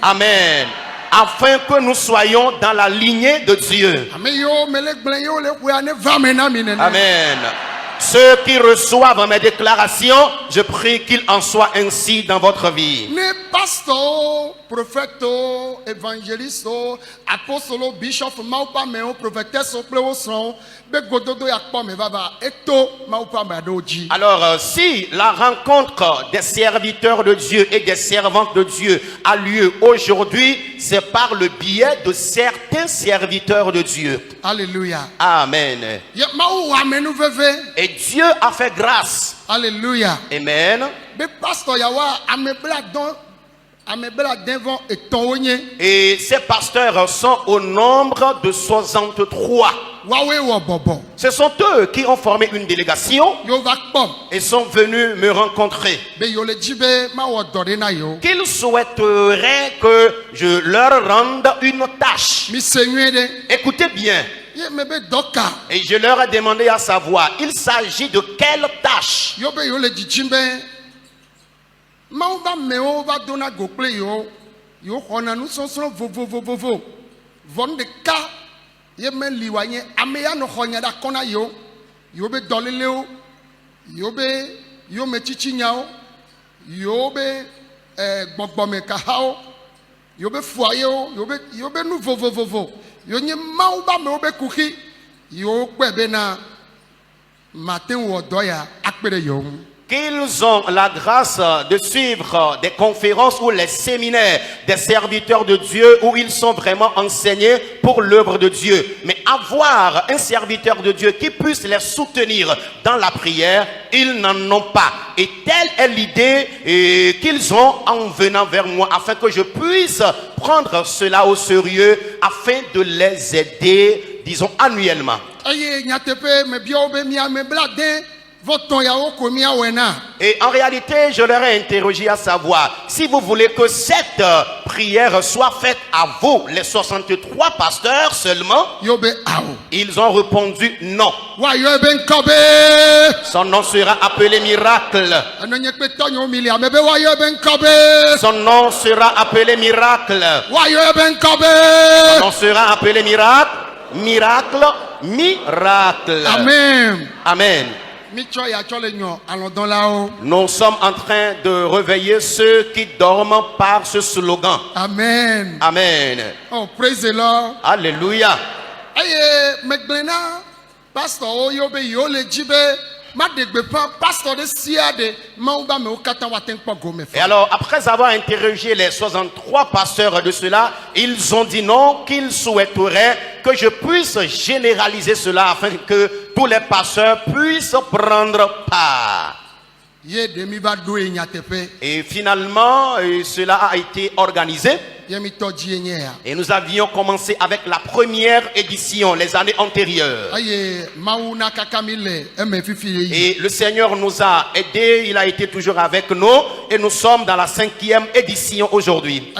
Amen. Afin que nous soyons dans la lignée de Dieu. Amen. Ceux qui reçoivent mes déclarations, je prie qu'il en soit ainsi dans votre vie. Pasteur, prophète, évangéliste, apôtre, bishop, prophétesse, alors, si la rencontre des serviteurs de Dieu et des servantes de Dieu a lieu aujourd'hui, c'est par le biais de certains serviteurs de Dieu. Alléluia. Amen. Et Dieu a fait grâce. Alléluia. Amen. Et ces pasteurs sont au nombre de 63. Ce sont eux qui ont formé une délégation et sont venus me rencontrer. Qu'ils souhaiteraient que je leur rende une tâche. Écoutez bien. Et je leur ai demandé à savoir, il s'agit de quelle tâche? Qu'ils ont la grâce de suivre des conférences ou les séminaires des serviteurs de Dieu où ils sont vraiment enseignés pour l'œuvre de Dieu. Mais avoir un serviteur de Dieu qui puisse les soutenir dans la prière, ils n'en ont pas. Et telle est l'idée qu'ils ont en venant vers moi afin que je puisse prendre cela au sérieux afin de les aider, disons, annuellement. Et en réalité, je leur ai interrogé à savoir, si vous voulez que cette prière soit faite à vous, les 63 pasteurs seulement, ils ont répondu non. Son nom sera appelé miracle. Son nom sera appelé miracle. Son nom sera appelé miracle. Miracle, miracle. Amen. Amen. Nous sommes en train de réveiller ceux qui dorment par ce slogan. Amen. Amen. Oh, praise the Lord. Alléluia. Pastor, et alors, après avoir interrogé les 63 pasteurs de cela, ils ont dit non, qu'ils souhaiteraient que je puisse généraliser cela afin que tous les pasteurs puissent prendre part. Et finalement, cela a été organisé. Et nous avions commencé avec la première édition les années antérieures. Et le Seigneur nous a aidés, il a été toujours avec nous. Et nous sommes dans la 5e édition aujourd'hui.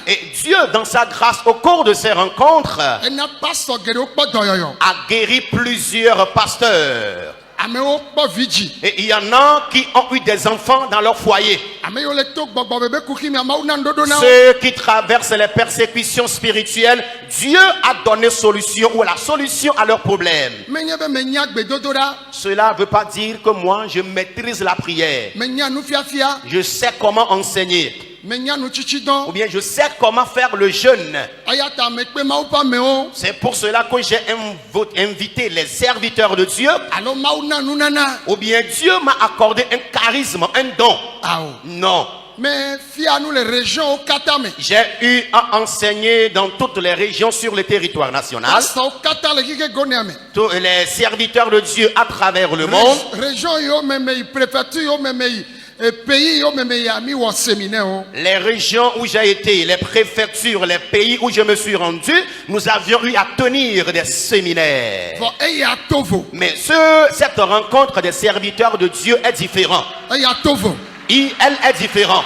Et Dieu, dans sa grâce, au cours de ces rencontres, a guéri plusieurs pasteurs. Et il y en a qui ont eu des enfants dans leur foyer. Ceux qui traversent les persécutions spirituelles, Dieu a donné solution ou la solution à leurs problèmes. Cela ne veut pas dire que moi je maîtrise la prière. Je sais comment enseigner. Ou bien je sais comment faire le jeûne. C'est pour cela que j'ai invité les serviteurs de Dieu. Ou bien Dieu m'a accordé un charisme, un don. Non. Mais nous les régions j'ai eu à enseigner dans toutes les régions sur le territoire national. Tous les serviteurs de Dieu à travers le monde. Les régions où j'ai été, les préfectures, les pays où je me suis rendu, nous avions eu à tenir des séminaires. Mais cette rencontre des serviteurs de Dieu est différente. Elle est différente.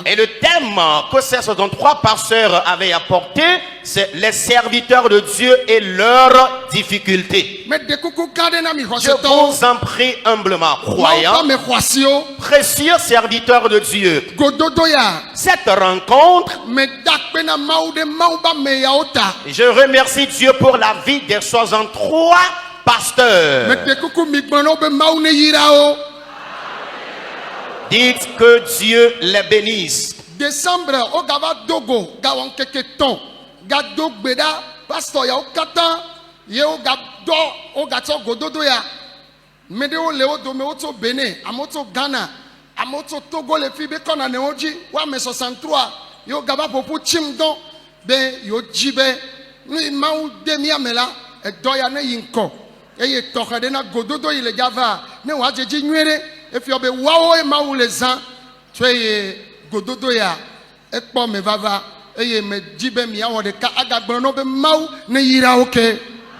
Et le thème que ces 63 pasteurs avaient apporté, c'est les serviteurs de Dieu et leurs difficultés. Je vous en prie humblement, croyants, précieux serviteurs de Dieu, cette rencontre, je remercie Dieu pour la vie des 63 pasteurs. Dites que Dieu les bénisse. Décembre, au Gava Dogo, Gawon Keketon, Gado Beda, Pastor Yao Katan, Yeo Gado, O Gato Gododoya, Medeo Leo Domeoto Bene, Amoto Ghana, Amoto Togo, le Fibe Kona Neoji, Wame 63, Yo Gaba Popu Chimdon, Ben Yo Jibe, ni mau demia mela e doya na yinko eye tokhade na gododo ile java ne wa jeji nwere e fi obe wawo e mau le zan tweye gododo ya e po me vava eye me jibe mi awo de ka agagbon no be mau ne yira oke.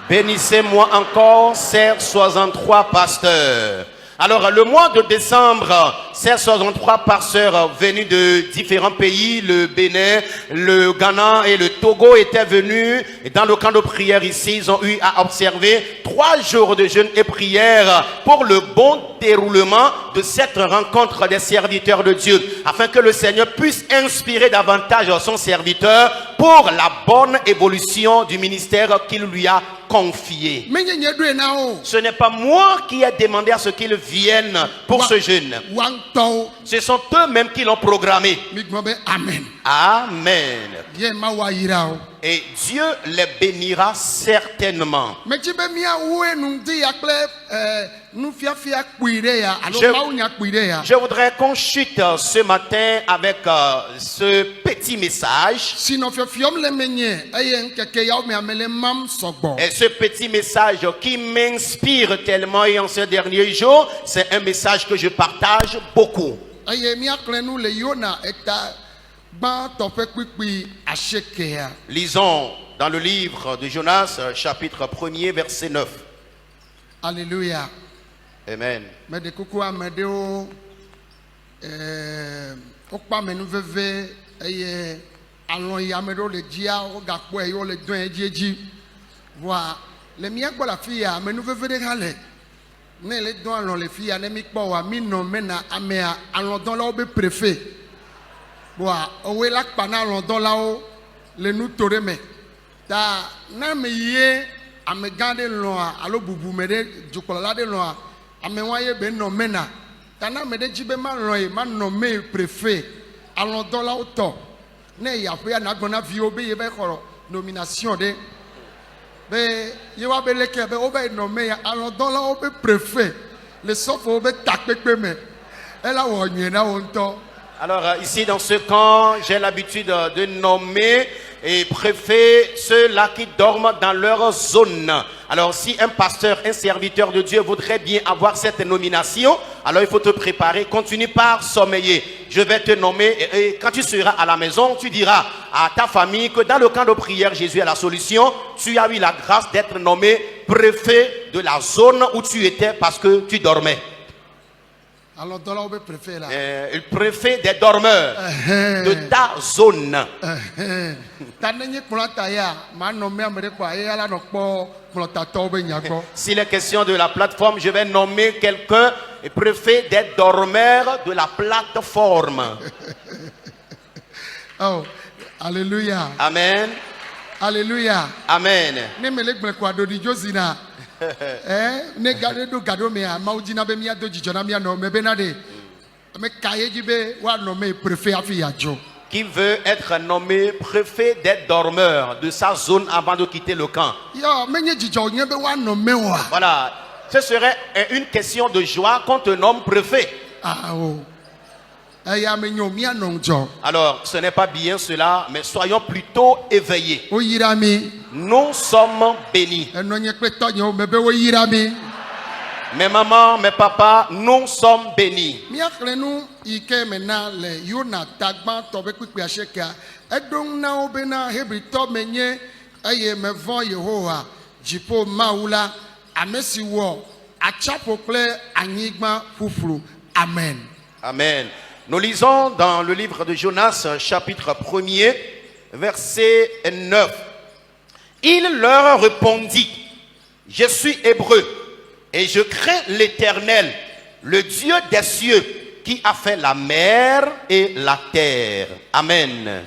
Bénissez-moi encore, chers 63 pasteurs. Alors, le mois de décembre, ces 63 pasteurs venus de différents pays, le Bénin, le Ghana et le Togo étaient venus dans le camp de prière ici. Ils ont eu à observer 3 jours de jeûne et prière pour le bon déroulement de cette rencontre des serviteurs de Dieu, afin que le Seigneur puisse inspirer davantage son serviteur pour la bonne évolution du ministère qu'il lui a confié. Ce n'est pas moi qui ai demandé à ce qu'ils viennent pour ce jeûne. Ce sont eux-mêmes qui l'ont programmé. Amen. Amen. Et Dieu les bénira certainement. Je voudrais qu'on chute ce matin avec ce petit message. Et ce petit message qui m'inspire tellement et en ces derniers jours, c'est un message que je partage beaucoup. Lisons dans le livre de Jonas, chapitre 1er, verset 9. Alléluia. Amen. Amegande loa alo bubu mede jukola de loa amewaye be no mena tana mede jibe ma loye ma no me préfet alon dola auto ne ya pe na gbona vi obe ye be koro nomination de be ye wa be leke be obe no me alon dola obe préfet le sofo obe takpepe me ela wo nyena wonto. Alors ici dans ce camp, j'ai l'habitude de nommer et préfets ceux-là qui dorment dans leur zone. Alors si un pasteur, un serviteur de Dieu voudrait bien avoir cette nomination, alors il faut te préparer, continue par sommeiller. Je vais te nommer et quand tu seras à la maison, tu diras à ta famille que dans le camp de prière, Jésus est la solution. Tu as eu la grâce d'être nommé préfet de la zone où tu étais parce que tu dormais. Alors, le préfet des dormeurs de ta zone. S'il est question de la plateforme, je vais nommer quelqu'un préfet des dormeurs de la plateforme. Oh, alléluia. Amen. Alléluia. Amen. Qui veut être nommé préfet des dormeurs de sa zone avant de quitter le camp? Voilà, ce serait une question de joie qu'on te nomme préfet. Alors, ce n'est pas bien cela, mais soyons plutôt éveillés. Nous sommes bénis. Mes mamans, mes papas, nous sommes bénis. Amen. Amen. Nous lisons dans le livre de Jonas, chapitre 1er, verset 9. Il leur répondit: je suis hébreu et je crains l'Éternel, le Dieu des cieux, qui a fait la mer et la terre. Amen.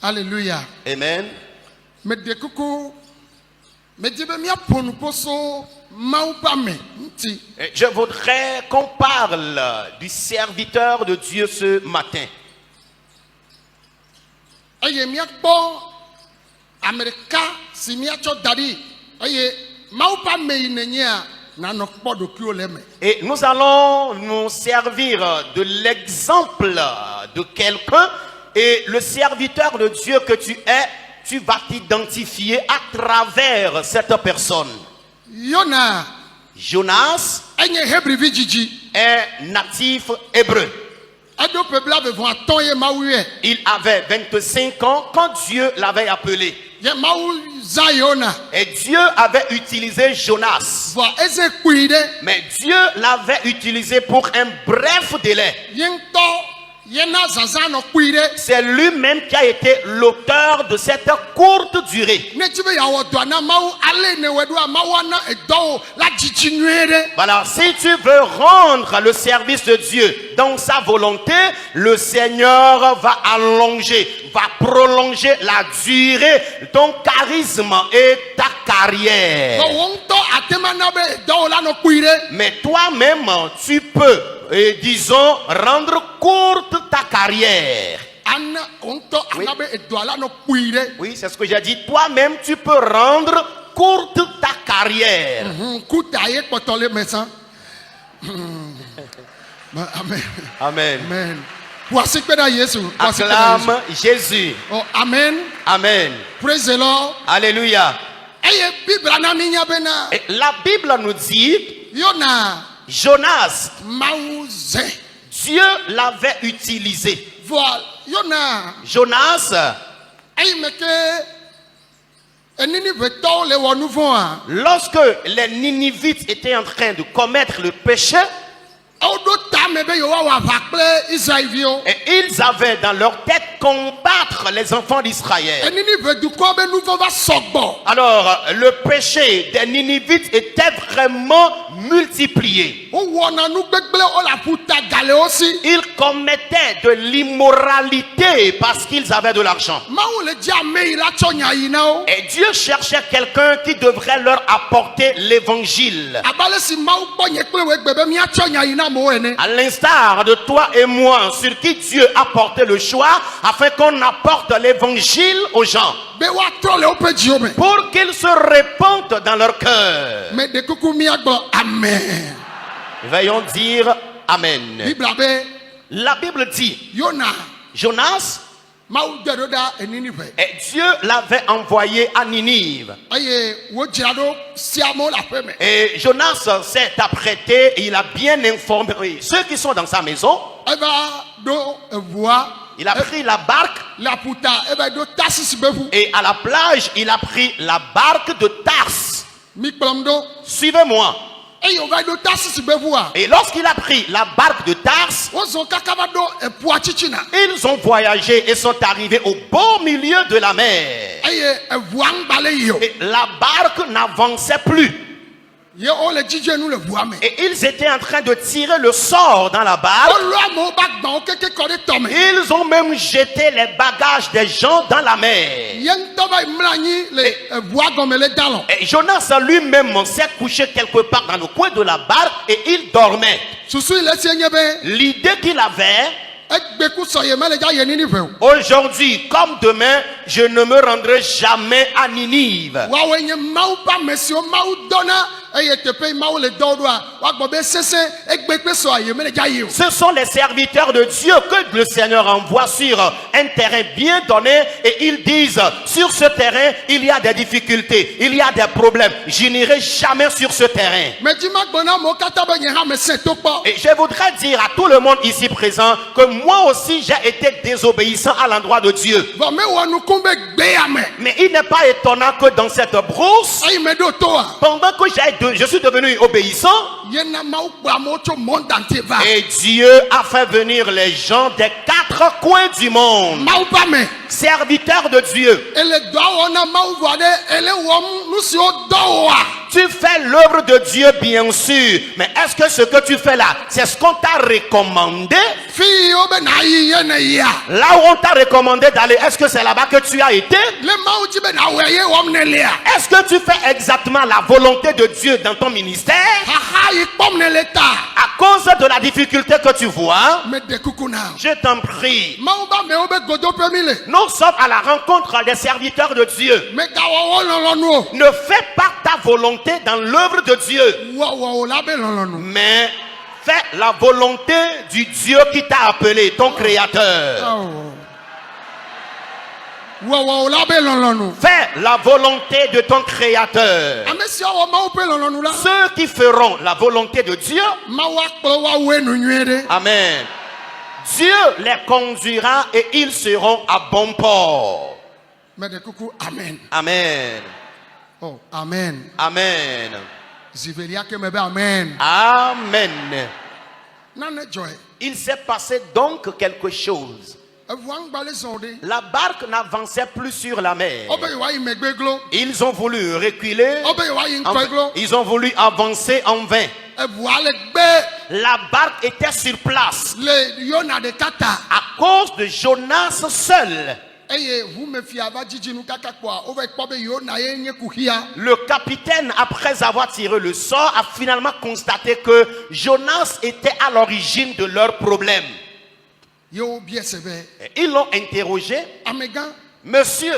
Alléluia. Amen. Je voudrais qu'on parle du serviteur de Dieu ce matin. Et nous allons nous servir de l'exemple de quelqu'un. Et le serviteur de Dieu que tu es, tu vas t'identifier à travers cette personne. Jonas est natif hébreu. Il avait 25 ans quand Dieu l'avait appelé. Et Dieu avait utilisé Jonas. Mais Dieu l'avait utilisé pour un bref délai. C'est lui-même qui a été l'auteur de cette courte durée. Voilà, si tu veux rendre le service de Dieu dans sa volonté, le Seigneur va allonger, va prolonger la durée de ton charisme et ta carrière. Mais toi-même, tu peux, disons, rendre courte ta carrière. Oui, c'est ce que j'ai dit. Toi-même, tu peux rendre courte ta carrière. Amen. Amen. Acclame Jésus. Oh, amen. Amen. Praise the Lord. Alléluia. Et la Bible nous dit, Jonas, Dieu l'avait utilisé. Jonas, lorsque les Ninivites étaient en train de commettre le péché, et ils avaient dans leur tête combattre les enfants d'Israël. Alors le péché des Ninivites était vraiment multiplié. Ils commettaient de l'immoralité parce qu'ils avaient de l'argent. Et Dieu cherchait quelqu'un qui devrait leur apporter l'évangile. À l'instar de toi et moi, sur qui Dieu a porté le choix, afin qu'on apporte l'évangile aux gens, pour qu'ils se répandent dans leur cœur. Amen. Veuillons dire Amen. La Bible dit, Jonas, et Dieu l'avait envoyé à Ninive. Et Jonas s'est apprêté, il a bien informé ceux qui sont dans sa maison. Il a pris la barque. Et à la plage, il a pris la barque de Tars. Suivez-moi. Et lorsqu'il a pris la barque de Tars, ils ont voyagé et sont arrivés au beau milieu de la mer. Et la barque n'avançait plus. Et ils étaient en train de tirer le sort dans la barque. Ils ont même jeté les bagages des gens dans la mer. Et Jonas lui-même s'est couché quelque part dans le coin de la barque et il dormait. L'idée qu'il avait, aujourd'hui comme demain, je ne me rendrai jamais à Ninive. Ce sont les serviteurs de Dieu que le Seigneur envoie sur un terrain bien donné et ils disent, sur ce terrain il y a des difficultés, il y a des problèmes, je n'irai jamais sur ce terrain. Et je voudrais dire à tout le monde ici présent que moi aussi j'ai été désobéissant à l'endroit de Dieu. Mais il n'est pas étonnant que dans cette brousse, pendant que je suis devenu obéissant, et Dieu a fait venir les gens des 4 coins du monde, serviteurs de Dieu. Tu fais l'œuvre de Dieu bien sûr, mais est-ce que ce que tu fais là, c'est ce qu'on t'a recommandé? Là où on t'a recommandé d'aller, est-ce que c'est là-bas que tu as été? Est-ce que tu fais exactement la volonté de Dieu dans ton ministère? À cause de la difficulté que tu vois, je t'en prie, nous sommes à la rencontre des serviteurs de Dieu. Ne fais pas ta volonté dans l'œuvre de Dieu, mais fais la volonté du Dieu qui t'a appelé, ton créateur. Fais la volonté de ton Créateur. Ceux qui feront la volonté de Dieu, amen, Dieu les conduira et ils seront à bon port. Amen. Amen. Oh, amen. Amen. Amen. Amen. Il s'est passé donc quelque chose. La barque n'avançait plus sur la mer. Ils ont voulu reculer. Ils ont voulu avancer en vain. La barque était sur place à cause de Jonas seul. Le capitaine, après avoir tiré le sort, a finalement constaté que Jonas était à l'origine de leurs problèmes. Ils l'ont interrogé. Monsieur,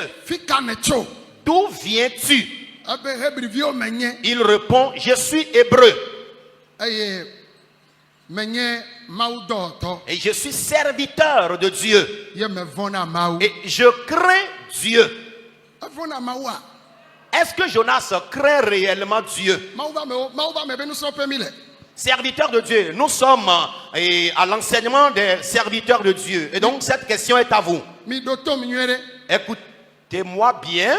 d'où viens-tu? Il répond, je suis hébreu. Et je suis serviteur de Dieu. Et je crains Dieu. Est-ce que Jonas craint réellement Dieu? Serviteur de Dieu, nous sommes à l'enseignement des serviteurs de Dieu. Et donc cette question est à vous. Écoutez-moi bien.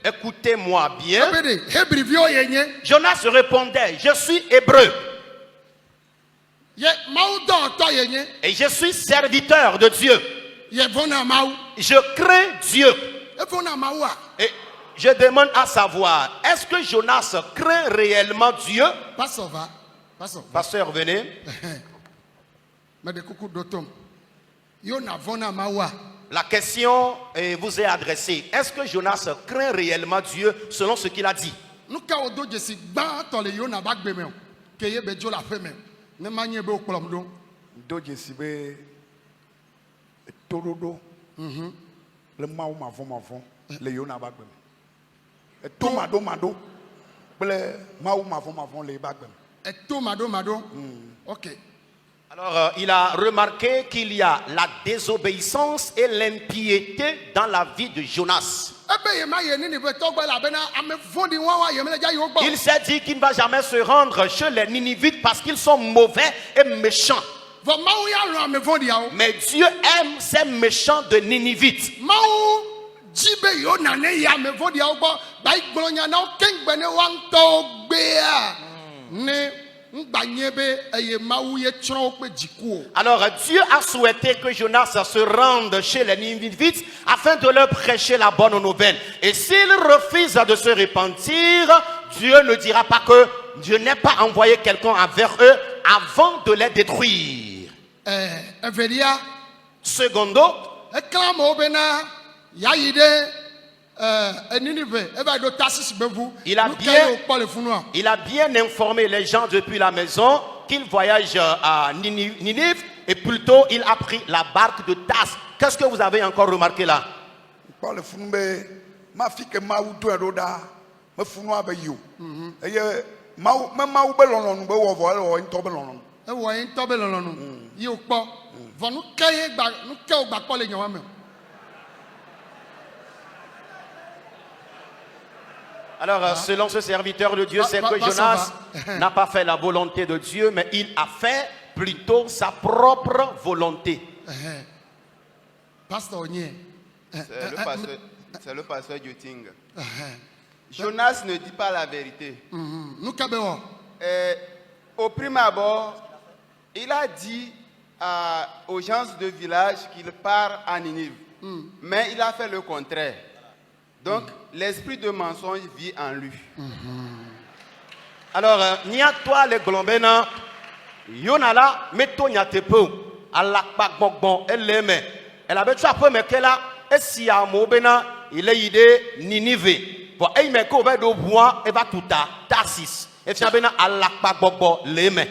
Écoutez-moi bien. Jonas répondait, je suis hébreu. Et je suis serviteur de Dieu. Je crains Dieu. Et je demande à savoir, est-ce que Jonas craint réellement Dieu? Pasteur, venez. La question vous est adressée. Est-ce que Jonas craint réellement Dieu selon ce qu'il a dit? Ok. Alors, il a remarqué qu'il y a la désobéissance et l'impiété dans la vie de Jonas. Il s'est dit qu'il ne va jamais se rendre chez les Ninivites parce qu'ils sont mauvais et méchants. Mais Dieu aime ces méchants de Ninivites. Alors Dieu a souhaité que Jonas se rende chez les Ninivites afin de leur prêcher la bonne nouvelle. Et s'il refuse de se repentir, Dieu ne dira pas que Dieu n'ait pas envoyé quelqu'un envers eux avant de les détruire. Secondo, il a bien informé les gens depuis la maison qu'il voyage à Ninive et plutôt il a pris la barque de Tasse. Qu'est-ce que vous avez encore remarqué là? Alors, selon ce serviteur de Dieu, c'est que Jonas n'a pas fait la volonté de Dieu, mais il a fait plutôt sa propre volonté. C'est le pasteur Yoting. Jonas ne dit pas la vérité. Au prime abord, il a dit aux gens de village qu'il part à Ninive. Mais il a fait le contraire. Donc, l'esprit de mensonge vit en lui. Alors, nia toi les glombena, yonala, meto nyatepo, alakpak bonbon, elle l'aime. Elle avait tout à peu mais qu'elle a, et si à mobena, il est idée Ninive. Bon, et il met qu'au bas de bois, et va tout à Tarsis. Et finalement, alakpak bonbon, l'aime.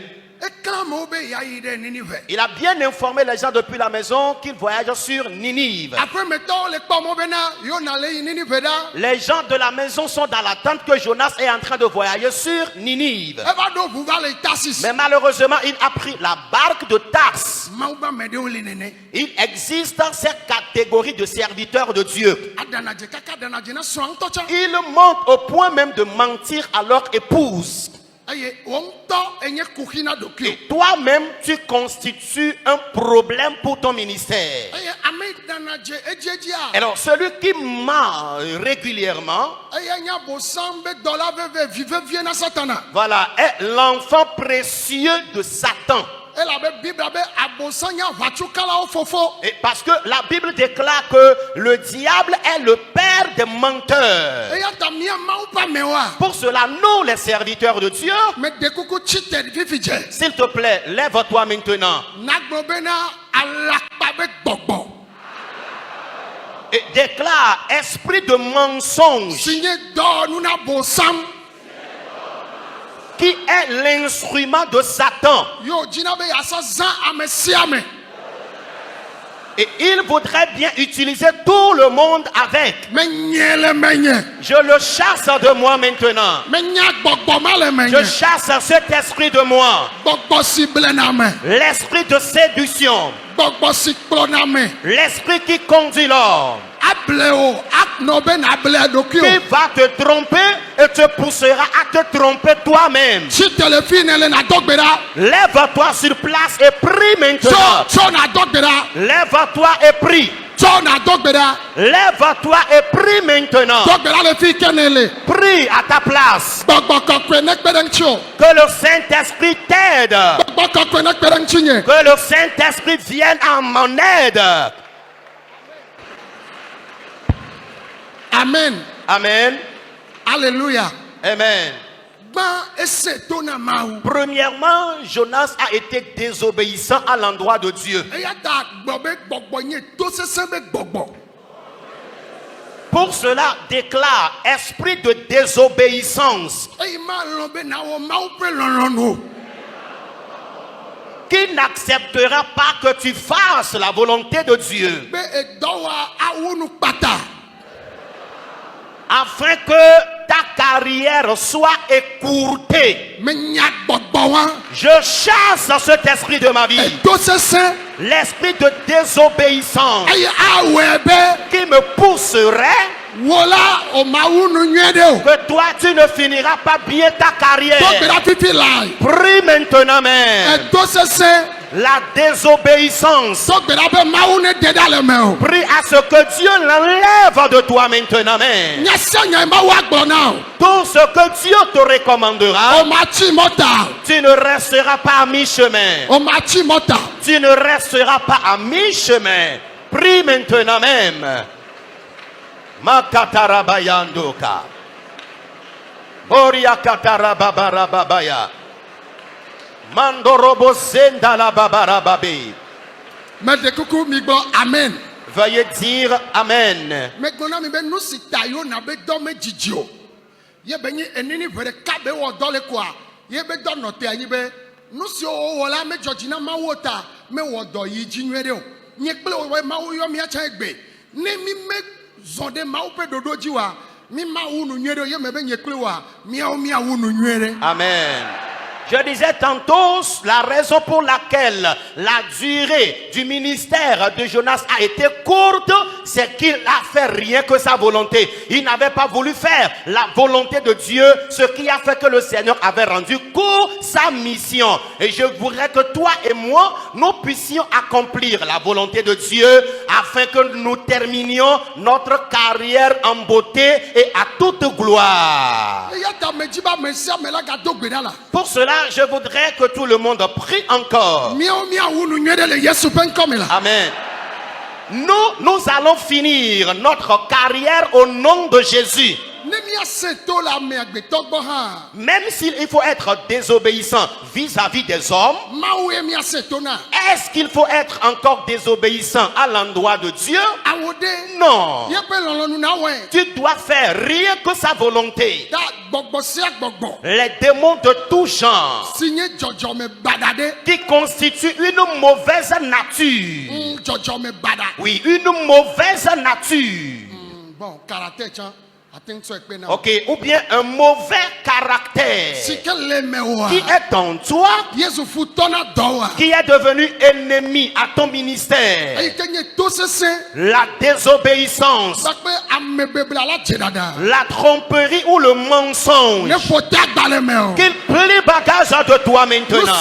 Il a bien informé les gens depuis la maison qu'il voyage sur Ninive. Les gens de la maison sont dans l'attente que Jonas est en train de voyager sur Ninive. Mais malheureusement, il a pris la barque de Tars. Il existe cette catégorie de serviteurs de Dieu. Ils montent au point même de mentir à leur épouse. Et toi-même, tu constitues un problème pour ton ministère. Alors, celui qui ment régulièrement, voilà, est l'enfant précieux de Satan. Et parce que la Bible déclare que le diable est le père des menteurs. Pour cela, nous les serviteurs de Dieu, s'il te plaît, lève-toi maintenant et déclare: esprit de mensonge qui est l'instrument de Satan. Et il voudrait bien utiliser tout le monde avec. Je le chasse de moi maintenant. Je chasse cet esprit de moi. L'esprit de séduction. L'esprit qui conduit l'homme. Qui va te tromper et te poussera à te tromper toi-même. Lève-toi sur place et prie maintenant. Lève-toi et prie. Lève-toi et prie maintenant. Prie à ta place. Que le Saint-Esprit t'aide. Que le Saint-Esprit vienne à mon aide. Amen. Amen. Alléluia. Amen. Premièrement, Jonas a été désobéissant à l'endroit de Dieu. Pour cela, déclare: esprit de désobéissance qui n'acceptera pas que tu fasses la volonté de Dieu, afin que ta carrière soit écourtée. Je chasse cet esprit de ma vie, l'esprit de désobéissance qui me pousserait que toi tu ne finiras pas bien ta carrière. Prie maintenant même. La désobéissance. Prie à ce que Dieu l'enlève de toi maintenant même. Tout ce que Dieu te recommandera, tu ne resteras pas à mi-chemin. Tu ne resteras pas à mi-chemin. Prie maintenant même. Makatarabayandoka. Boria katarababaya. Mandorobo senda la babarababe. Amen. Veuillez dire Amen. Amen. Je disais tantôt, la raison pour laquelle la durée du ministère de Jonas a été courte, c'est qu'il a fait rien que sa volonté. Il n'avait pas voulu faire la volonté de Dieu, ce qui a fait que le Seigneur avait rendu court sa mission. Et je voudrais que toi et moi, nous puissions accomplir la volonté de Dieu afin que nous terminions notre carrière en beauté et à toute gloire. Pour cela, je voudrais que tout le monde prie encore. Amen. Nous allons finir notre carrière au nom de Jésus. Même s'il faut être désobéissant vis-à-vis des hommes, est-ce qu'il faut être encore désobéissant à l'endroit de Dieu? Non. Tu dois faire rien que sa volonté. Les démons de tout genre qui constituent une mauvaise nature. Oui, une mauvaise nature. Bon, caractère, ok, ou bien un mauvais caractère qui est en toi, qui est devenu ennemi à ton ministère. La désobéissance, la tromperie ou le mensonge qu'il plie bagage de toi maintenant.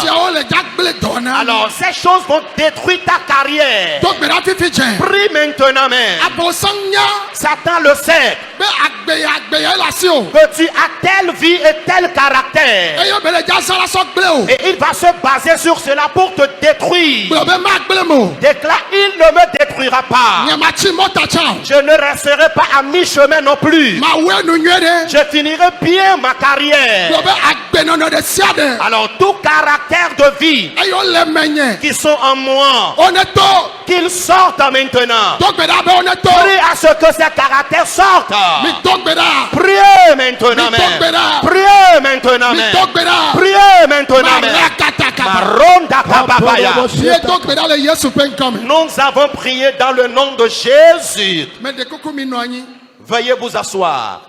Alors ces choses vont détruire ta carrière. Prie maintenant même. Satan le sait que tu as telle vie et tel caractère, et il va se baser sur cela pour te détruire. Déclare, il ne me détruira pas. Je ne resterai pas à mi-chemin non plus. Je finirai bien ma carrière. Alors tout caractère de vie qui sont en moi, qu'ils sortent maintenant. Prie à ce que ces caractères sortent. Priez maintenant même. Priez maintenant même. Priez maintenant même. Nous avons prié dans le nom de Jésus. Veuillez vous asseoir.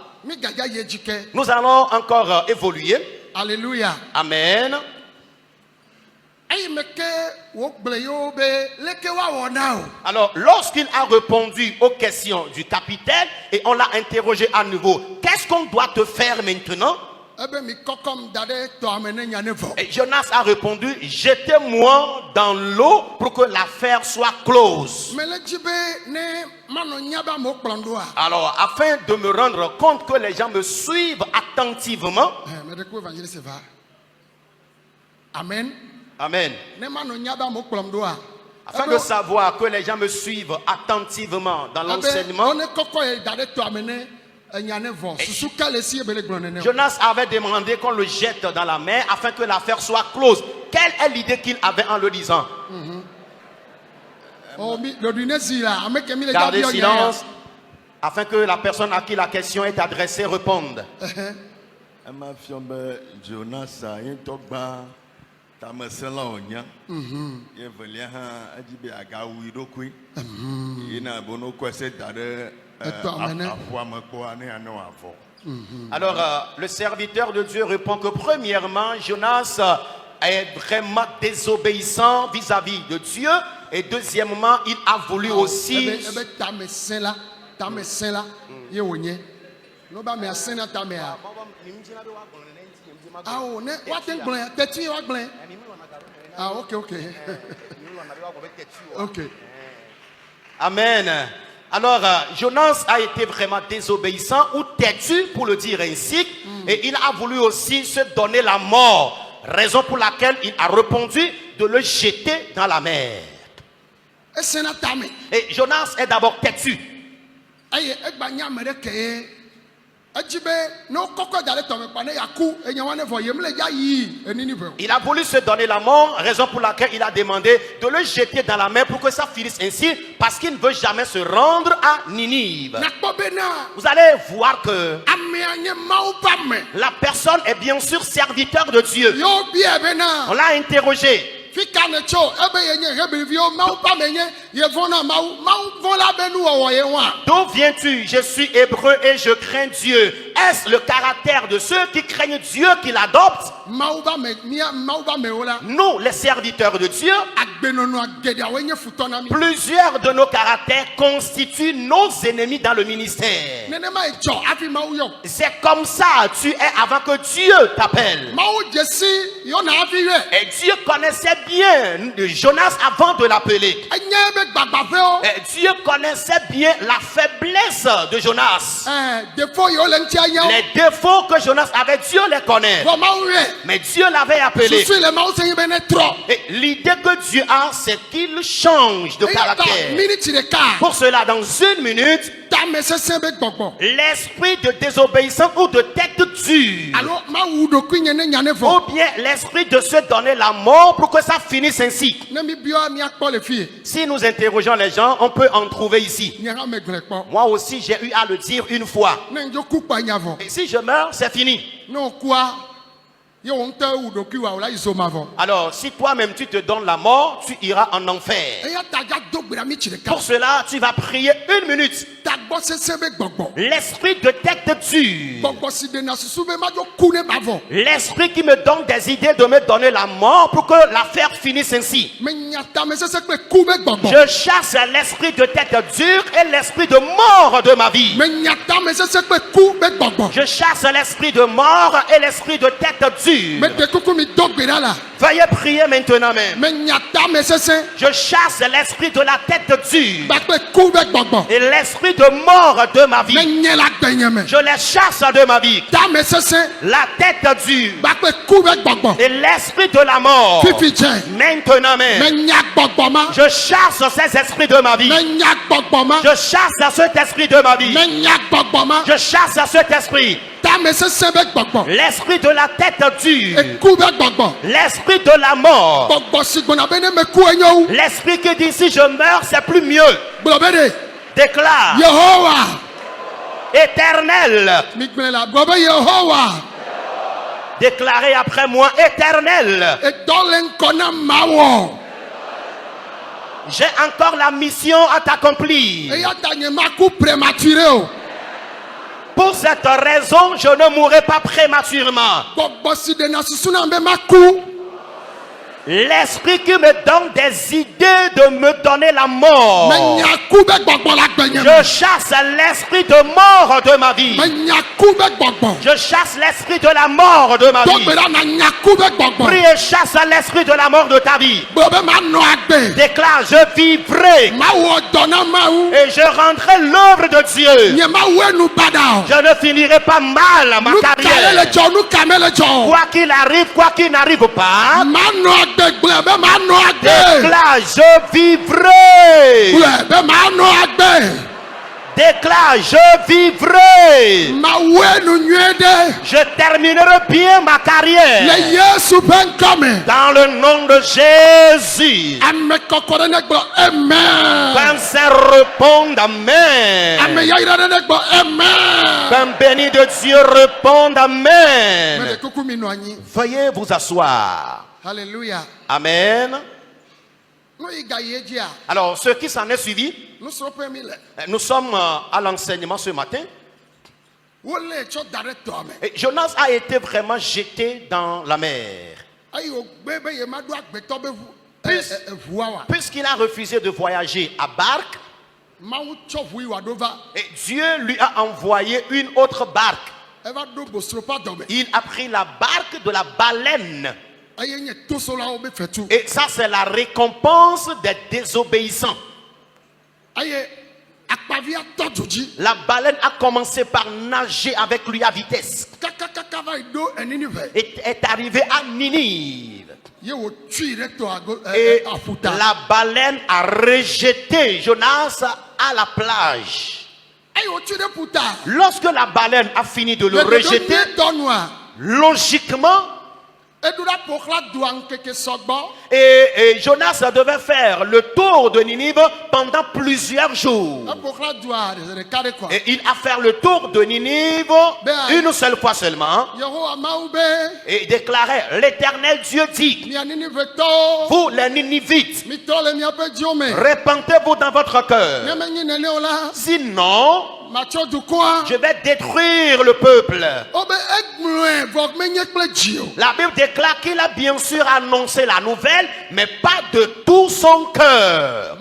Nous allons encore évoluer. Alléluia. Amen. Alors, lorsqu'il a répondu aux questions du capitaine et on l'a interrogé à nouveau, qu'est-ce qu'on doit te faire maintenant? Et Jonas a répondu, jetez-moi dans l'eau pour que l'affaire soit close. Alors, afin de me rendre compte que les gens me suivent attentivement. Amen. Amen. Afin de savoir que les gens me suivent attentivement dans l'enseignement, Jonas avait demandé qu'on le jette dans la mer afin que l'affaire soit close. Quelle est l'idée qu'il avait en le disant? Gardez silence afin que la personne à qui la question est adressée réponde. Alors, le serviteur de Dieu répond que premièrement, Jonas est vraiment désobéissant vis-à-vis de Dieu. Et deuxièmement, il a voulu aussi... Amen. Alors, Jonas a été vraiment désobéissant ou têtu, pour le dire ainsi, et il a voulu aussi se donner la mort, raison pour laquelle il a répondu de le jeter dans la mer. Et Jonas est d'abord têtu. Il a voulu se donner la mort, raison pour laquelle il a demandé de le jeter dans la mer pour que ça finisse ainsi, parce qu'il ne veut jamais se rendre à Ninive. Vous allez voir que la personne est bien sûr serviteur de Dieu. On l'a interrogé. D'où viens-tu? Je suis hébreu et je crains Dieu. Est-ce le caractère de ceux qui craignent Dieu qui l'adoptent? Nous, les serviteurs de Dieu, plusieurs de nos caractères constituent nos ennemis dans le ministère. C'est comme ça tu es avant que Dieu t'appelle. Et Dieu connaissait bien Jonas avant de l'appeler. Dieu connaissait bien la faiblesse de Jonas. Les défauts que Jonas avait, Dieu les connaît. Mais Dieu l'avait appelé. Et l'idée que Dieu a, c'est qu'il change de caractère. Pour cela, dans une minute, L'esprit de désobéissance ou de tête dure. Ou bien l'esprit de se donner la mort pour que ça finisse ainsi. Si nous interrogeons les gens, on peut en trouver ici. Moi aussi, j'ai eu à le dire une fois. Et si je meurs, c'est fini. Alors, si toi-même tu te donnes la mort, tu iras en enfer. Pour cela, tu vas prier 1 minute. L'esprit de tête dure. L'esprit qui me donne des idées de me donner la mort pour que l'affaire finisse ainsi. Je chasse l'esprit de tête dure et l'esprit de mort de ma vie. Je chasse l'esprit de mort et l'esprit de tête dure. Veuillez prier maintenant même. Je chasse l'esprit de la tête dure et l'esprit de mort de ma vie. Je les chasse de ma vie. La tête dure et l'esprit de la mort. Maintenant même. Je chasse ces esprits de ma vie. Je chasse cet esprit de ma vie. Je chasse cet esprit. L'esprit de la tête dure. L'esprit de la mort. L'esprit qui dit si je meurs c'est plus mieux. Déclare éternel. Déclarez après moi éternel. J'ai encore la mission à t'accomplir. Pour cette raison, je ne mourrai pas prématurément. L'esprit qui me donne des idées de me donner la mort. Je chasse l'esprit de mort de ma vie. Je chasse l'esprit de la mort de ma vie. Prie et chasse l'esprit de la mort de ta vie. Déclare, je vivrai et je rendrai l'œuvre de Dieu. Je ne finirai pas mal ma carrière. Quoi qu'il arrive, quoi qu'il n'arrive pas. Déclare, je vivrai. Déclare, je vivrai. Je terminerai bien ma carrière. Dans le nom de Jésus. Qu'un saint réponde amen. Qu'un béni de Dieu réponde amen. Veuillez vous asseoir. Alléluia. Amen. Alors, ce qui s'en est suivi, nous sommes à l'enseignement ce matin. Et Jonas a été vraiment jeté dans la mer. Puisqu'il a refusé de voyager à barque, et Dieu lui a envoyé une autre barque. Il a pris la barque de la baleine. Et ça, c'est la récompense des désobéissants. La baleine a commencé par nager avec lui à vitesse. Et est arrivée à Ninive. Et la baleine a rejeté Jonas à la plage. Lorsque la baleine a fini de le rejeter, logiquement, et Jonas devait faire le tour de Ninive pendant plusieurs jours. Et il a fait le tour de Ninive une seule fois seulement. Et déclarait, l'Éternel Dieu dit, vous les Ninivites, répentez-vous dans votre cœur. Sinon, je vais détruire le peuple. La Bible déclare qu'il a bien sûr annoncé la nouvelle, mais pas de tout son cœur.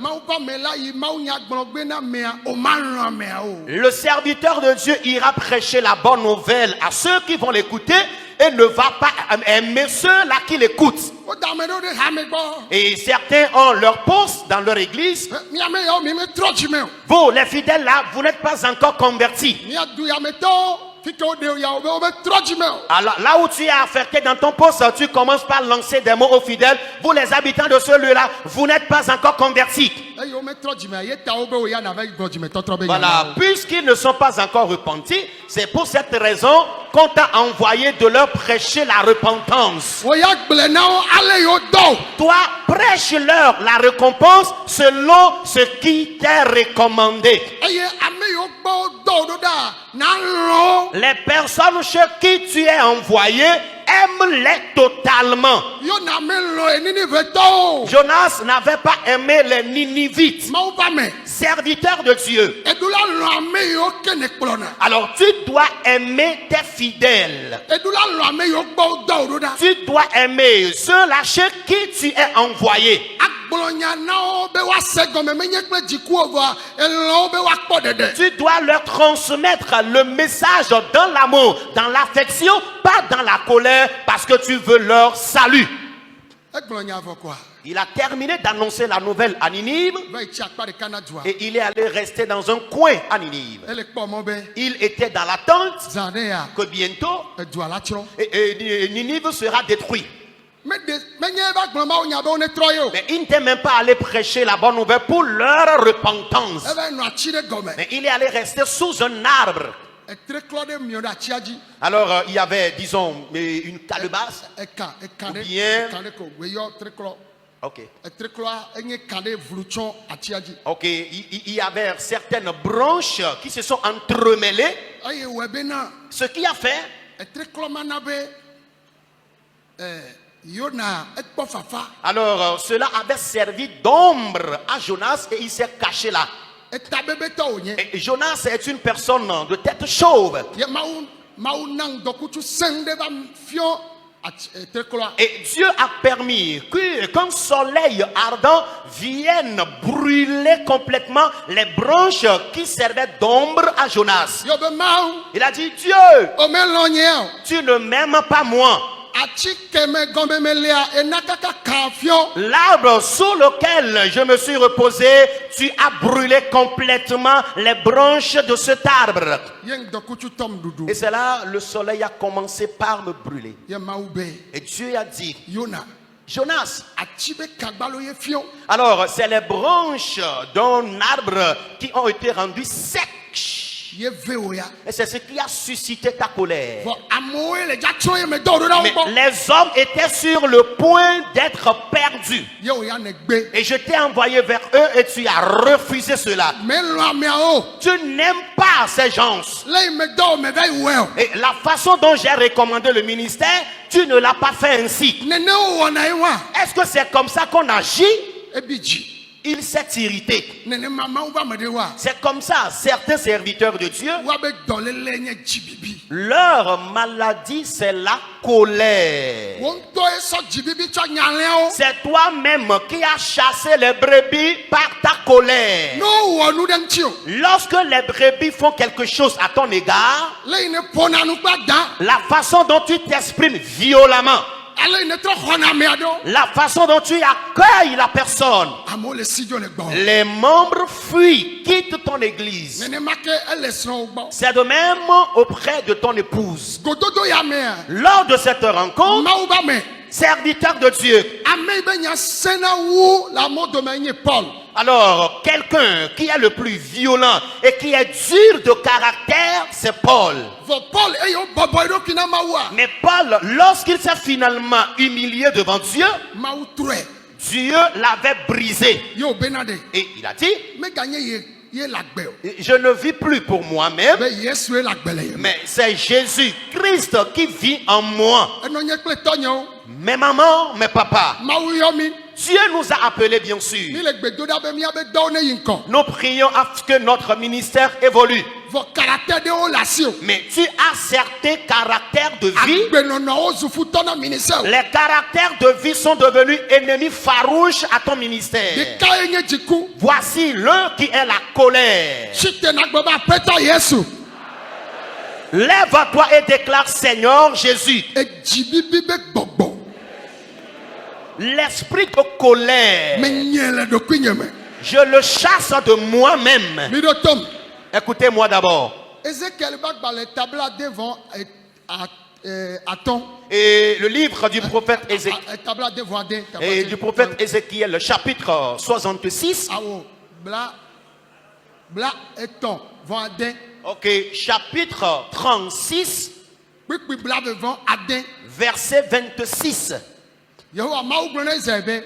Le serviteur de Dieu ira prêcher la bonne nouvelle à ceux qui vont l'écouter et ne va pas aimer ceux-là qui l'écoutent. Et certains ont leur poste dans leur église. Vous, les fidèles là, vous n'êtes pas encore convertis. Alors là où tu es affecté dans ton poste, tu commences par lancer des mots aux fidèles. Vous les habitants de ce lieu-là, vous n'êtes pas encore convertis. Voilà, puisqu'ils ne sont pas encore repentis, c'est pour cette raison qu'on t'a envoyé de leur prêcher la repentance. Toi, prêche-leur la récompense selon ce qui t'est recommandé. Les personnes chez qui tu es envoyé, aime-les totalement. Jonas n'avait pas aimé les Ninivites, serviteurs de Dieu. Alors tu dois aimer tes fidèles. Tu dois aimer ceux-là chez qui tu es envoyé. Tu dois leur transmettre le message dans l'amour, dans l'affection, pas dans la colère, parce que tu veux leur salut. Il a terminé d'annoncer la nouvelle à Ninive et il est allé rester dans un coin à Ninive. Il était dans l'attente que bientôt Ninive sera détruit. Mais il n'était même pas allé prêcher la bonne nouvelle pour leur repentance. Mais il est allé rester sous un arbre. Alors il y avait, disons, une calebasse. Ou bien... Ok. Ok, il y avait certaines branches qui se sont entremêlées. Ce qui a fait... Alors cela avait servi d'ombre à Jonas et il s'est caché là. Et Jonas est une personne de tête chauve. Et Dieu a permis qu'un soleil ardent vienne brûler complètement les branches qui servaient d'ombre à Jonas. Il a dit: Dieu, tu ne m'aimes pas moi. L'arbre sous lequel je me suis reposé, tu as brûlé complètement les branches de cet arbre. Et c'est là le soleil a commencé par me brûler. Et Dieu a dit: Jonas, alors c'est les branches d'un arbre qui ont été rendues sèches. Et c'est ce qui a suscité ta colère. Mais les hommes étaient sur le point d'être perdus. Et je t'ai envoyé vers eux et tu as refusé cela. Tu n'aimes pas ces gens. Et la façon dont j'ai recommandé le ministère, tu ne l'as pas fait ainsi. Est-ce que c'est comme ça qu'on agit? Il s'est irrité. C'est comme ça, certains serviteurs de Dieu, leur maladie, c'est la colère. C'est toi-même qui as chassé les brebis par ta colère. Lorsque les brebis font quelque chose à ton égard, la façon dont tu t'exprimes violemment, la façon dont tu accueilles la personne, les membres fuient, quittent ton église. C'est de même auprès de ton épouse. Lors de cette rencontre, serviteur de Dieu, alors quelqu'un qui est le plus violent et qui est dur de caractère, c'est Paul. Mais Paul, lorsqu'il s'est finalement humilié devant Dieu, Dieu l'avait brisé. Et il a dit: je ne vis plus pour moi-même, mais c'est Jésus-Christ qui vit en moi. Mes mamans, mes papas, Dieu nous a appelés, bien sûr. Nous prions afin que notre ministère évolue. Mais tu as certains caractères de vie. Les caractères de vie sont devenus ennemis farouches à ton ministère. Voici l'un qui est la colère. Lève-toi et déclare: Seigneur Jésus, l'esprit de colère, je le chasse de moi-même. Écoutez-moi d'abord. Et le livre du prophète Ézéchiel, et du prophète Ézéchiel, le chapitre 66. Ok, chapitre 36, verset 26.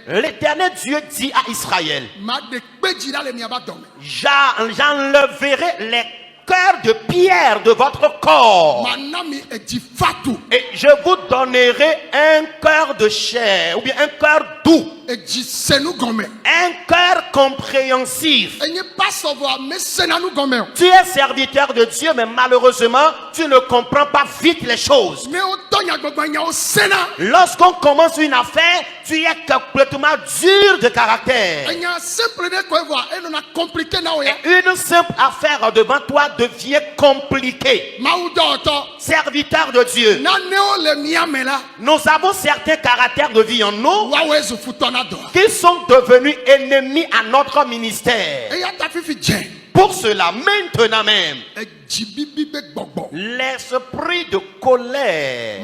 L'Éternel Dieu dit à Israël, j'enlèverai les cœurs de pierre de votre corps et je vous donnerai un cœur de chair ou bien un cœur doux, un cœur compréhensif. Tu es serviteur de Dieu, mais malheureusement tu ne comprends pas vite les choses. Lorsqu'on commence une affaire, tu es complètement dur de caractère. Et une simple affaire devant toi devient compliquée. Serviteur de Dieu, nous avons certains caractères de vie en nous qui sont devenus ennemis à notre ministère. Pour cela, maintenant même, l'esprit de colère,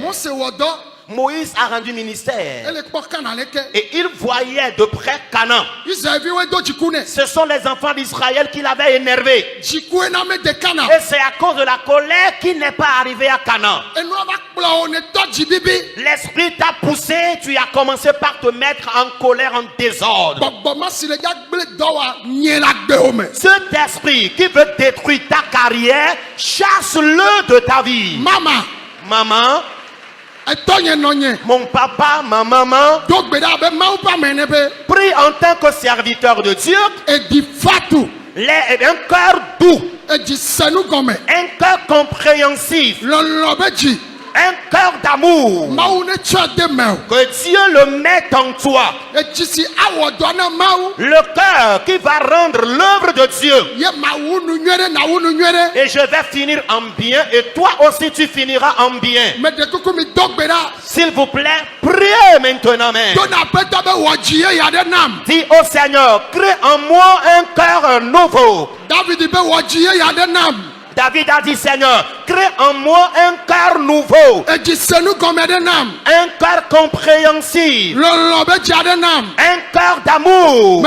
Moïse a rendu ministère et il voyait de près Canaan. Ce sont les enfants d'Israël qui l'avaient énervé. Et c'est à cause de la colère qu'il n'est pas arrivé à Canaan. L'esprit t'a poussé, tu as commencé par te mettre en colère, en désordre. Cet esprit qui veut détruire ta carrière, chasse-le de ta vie. Maman, mon papa, ma maman, prie en tant que serviteur de Dieu un cœur doux, un cœur compréhensif, un cœur d'amour, que Dieu le mette en toi, le cœur qui va rendre l'œuvre de Dieu. Et je vais finir en bien et toi aussi tu finiras en bien. S'il vous plaît, priez maintenant même. Dis au Seigneur, crée en moi un cœur nouveau. David a dit, Seigneur, crée en moi un cœur nouveau, un cœur compréhensif, un cœur d'amour.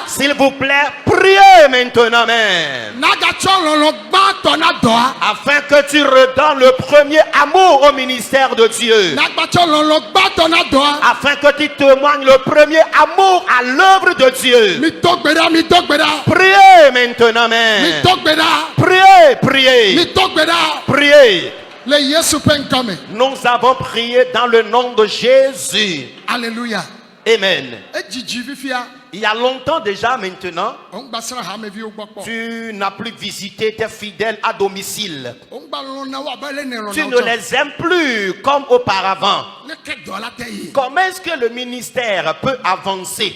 S'il vous plaît, priez maintenant même, afin que tu redonnes le premier amour au ministère de Dieu, afin que tu témoignes le premier amour à l'œuvre de Dieu. Priez maintenant même. Priez, priez, priez. Nous avons prié dans le nom de Jésus. Alléluia. Amen. Il y a longtemps déjà maintenant, tu n'as plus visité tes fidèles à domicile. Tu ne les aimes plus comme auparavant. Comment est-ce que le ministère peut avancer?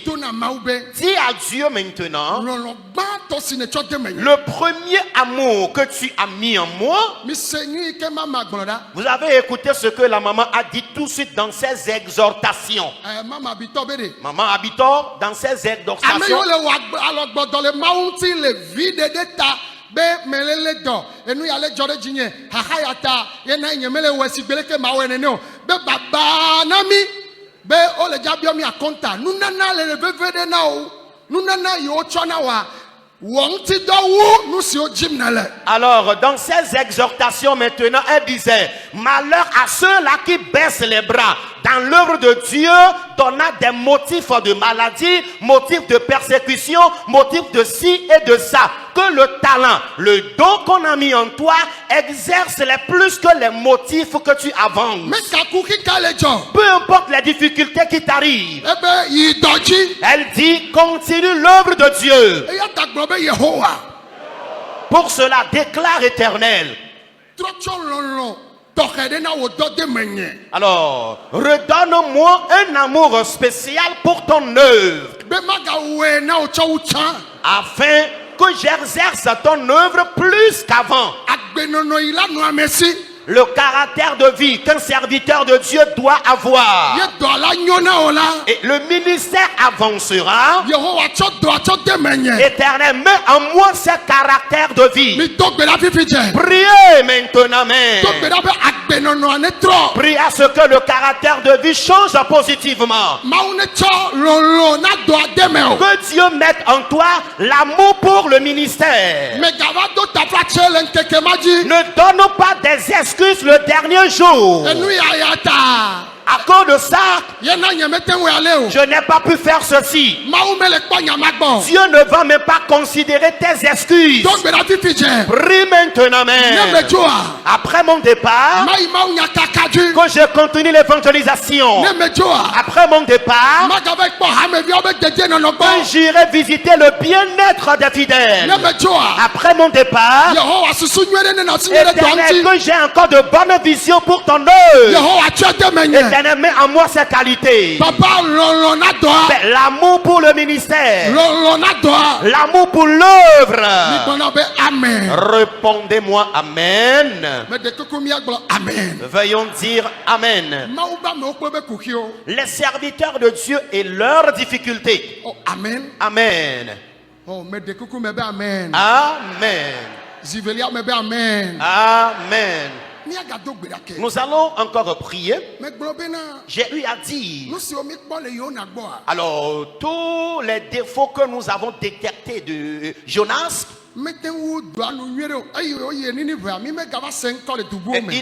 Dis à Dieu maintenant, le premier amour que tu as mis en moi. Vous avez écouté ce que la maman a dit tout de suite dans ses exhortations. Maman Habitor, dans ses exhortations. Alors, dans ces exhortations maintenant, elle disait, malheur à ceux-là qui baissent les bras dans l'œuvre de Dieu, donnant des motifs de maladie, motifs de persécution, motifs de ci et de ça. Que le talent, le don qu'on a mis en toi exerce les plus que les motifs que tu avances. Peu importe les difficultés qui t'arrivent. Elle dit, continue l'œuvre de Dieu. Pour cela, déclare Éternel. Alors, redonne-moi un amour spécial pour ton œuvre, afin que j'exerce ton œuvre plus qu'avant. Le caractère de vie qu'un serviteur de Dieu doit avoir. Et le ministère avancera. Éternel, mets en moi ce caractère de vie. Priez maintenant. Prie à ce que le caractère de vie change positivement. Que Dieu mette en toi l'amour pour le ministère. Ne donne pas des excuses le dernier jour. À cause de ça, je n'ai pas pu faire ceci. Dieu ne va même pas considérer tes excuses. Prie maintenant. Après mon départ, quand je continue l'évangélisation, après mon départ, quand j'irai visiter le bien-être des fidèles, après mon départ, Éternel, que j'ai encore de bonnes visions pour ton œuvre. Éternel, mets en moi ces qualités. L'amour pour le ministère. L'amour pour l'œuvre. Répondez-moi Amen. Veuillons dire Amen. Les serviteurs de Dieu et leurs difficultés. Amen. Amen. Amen. Amen. Amen. Nous allons encore prier. J'ai eu à dire. Alors, tous les défauts que nous avons détectés de Jonas, il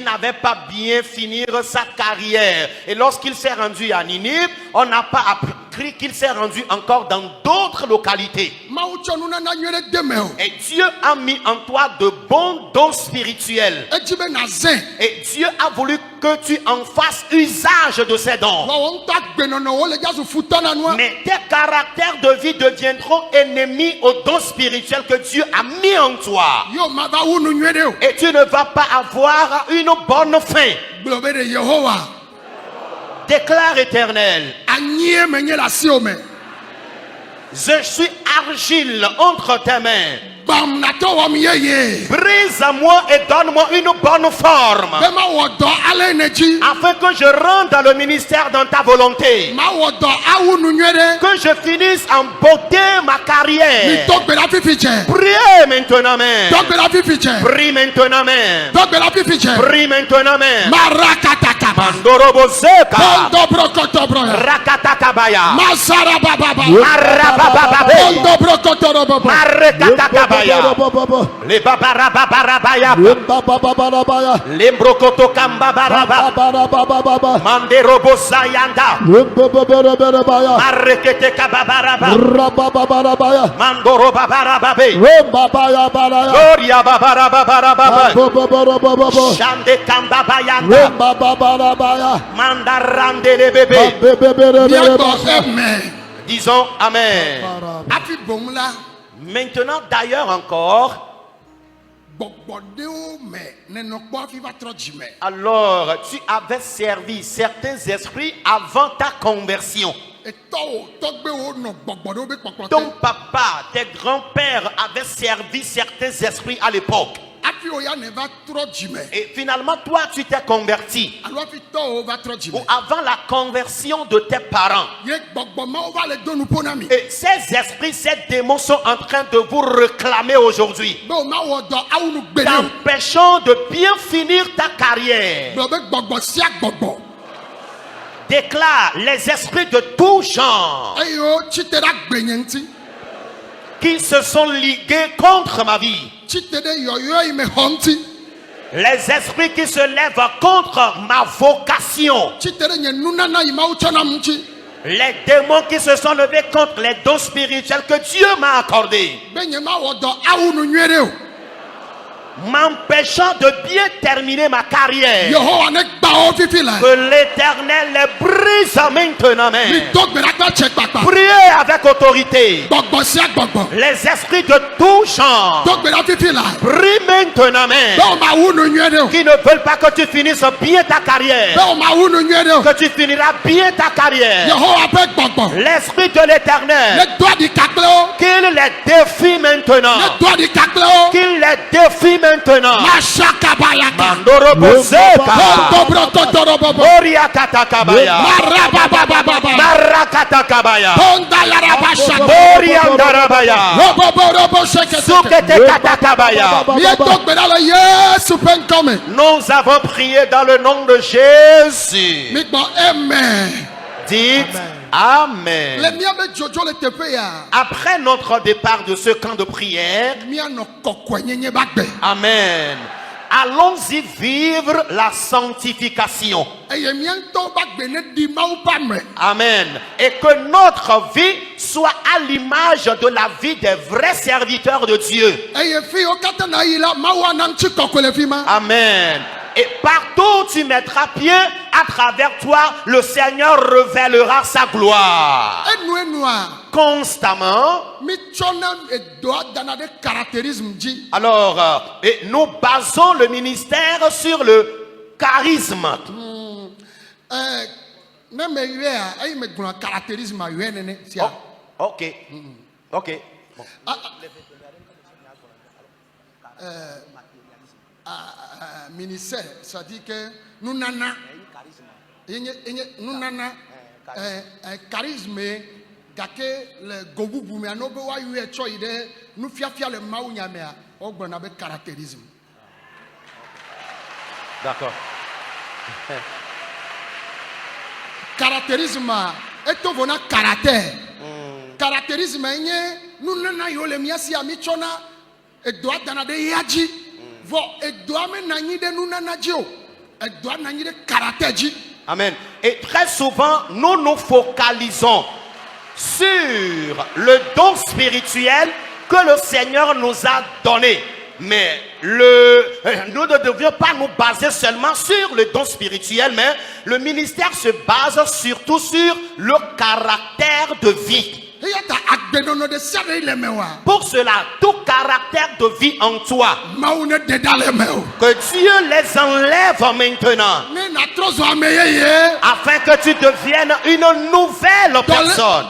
n'avait pas bien fini sa carrière. Et lorsqu'il s'est rendu à Ninive, on n'a pas appris qu'il s'est rendu encore dans d'autres localités. Et Dieu a mis en toi de bons dons spirituels. Et Dieu a voulu que tu en fasses usage de ces dons. Mais tes caractères de vie deviendront ennemis aux dons spirituels que Dieu a mis en toi. Et tu ne vas pas avoir une bonne fin. Déclare Éternel. Je suis argile entre tes mains. Brise à moi et donne-moi une bonne forme, afin que je rentre dans le ministère dans ta volonté, que je finisse en beauté ma carrière. Priez maintenant. Prie maintenant. Prie maintenant. Mandorobo Zeka Rakatakabaya Marakatakabaya les babarababarabaya les brokoto kambabaraba manderobo sayanda marekete kababaraba mandoro babarababe gloria babarababaraba shande kambabayanda mandarande le bébé. Disons Amen. Maintenant, d'ailleurs encore, alors tu avais servi certains esprits avant ta conversion. Ton papa, tes grands-pères avaient servi certains esprits à l'époque. Et finalement, toi, tu t'es converti. Ou avant la conversion de tes parents. Et ces esprits, ces démons sont en train de vous réclamer aujourd'hui, t'empêchant de bien finir ta carrière. Déclare les esprits de tout genre qui se sont ligués contre ma vie. Les esprits qui se lèvent contre ma vocation. Les démons qui se sont levés contre les dons spirituels que Dieu m'a accordés, m'empêchant de bien terminer ma carrière. Que l'Éternel les brise maintenant. Priez avec avec autorité les esprits de tout genre, prie maintenant, qui ne veulent pas que tu finisses bien ta carrière, que tu finiras bien ta carrière. L'esprit de l'Éternel, qu'il les défie maintenant, qu'il les défie maintenant. Nous avons prié dans le nom de Jésus. Dites Amen. Après notre départ de ce camp de prière, Amen, allons-y vivre la sanctification. Amen. Et que notre vie soit à l'image de la vie des vrais serviteurs de Dieu. Amen. Et partout où tu mettras pied, à travers toi, le Seigneur révélera sa gloire. Constamment. Alors, et nous basons le ministère sur le charisme. Ok. Ok. Ministère, ça dit que nous nana, charisme, gake le gobu bumi anobe wa yu echo ide, nous fia le maou nyamea, ogben avec caractérisme. D'accord. Caractérisme, eto vona caractère. Caractérisme, nous nana yo le miasi amichona, et doit dans de yaji. Amen. Et très souvent, nous nous focalisons sur le don spirituel que le Seigneur nous a donné. Mais nous ne devions pas nous baser seulement sur le don spirituel, mais le ministère se base surtout sur le caractère de vie. Pour cela, tout caractère de vie en toi, que Dieu les enlève maintenant, afin que tu deviennes une nouvelle personne.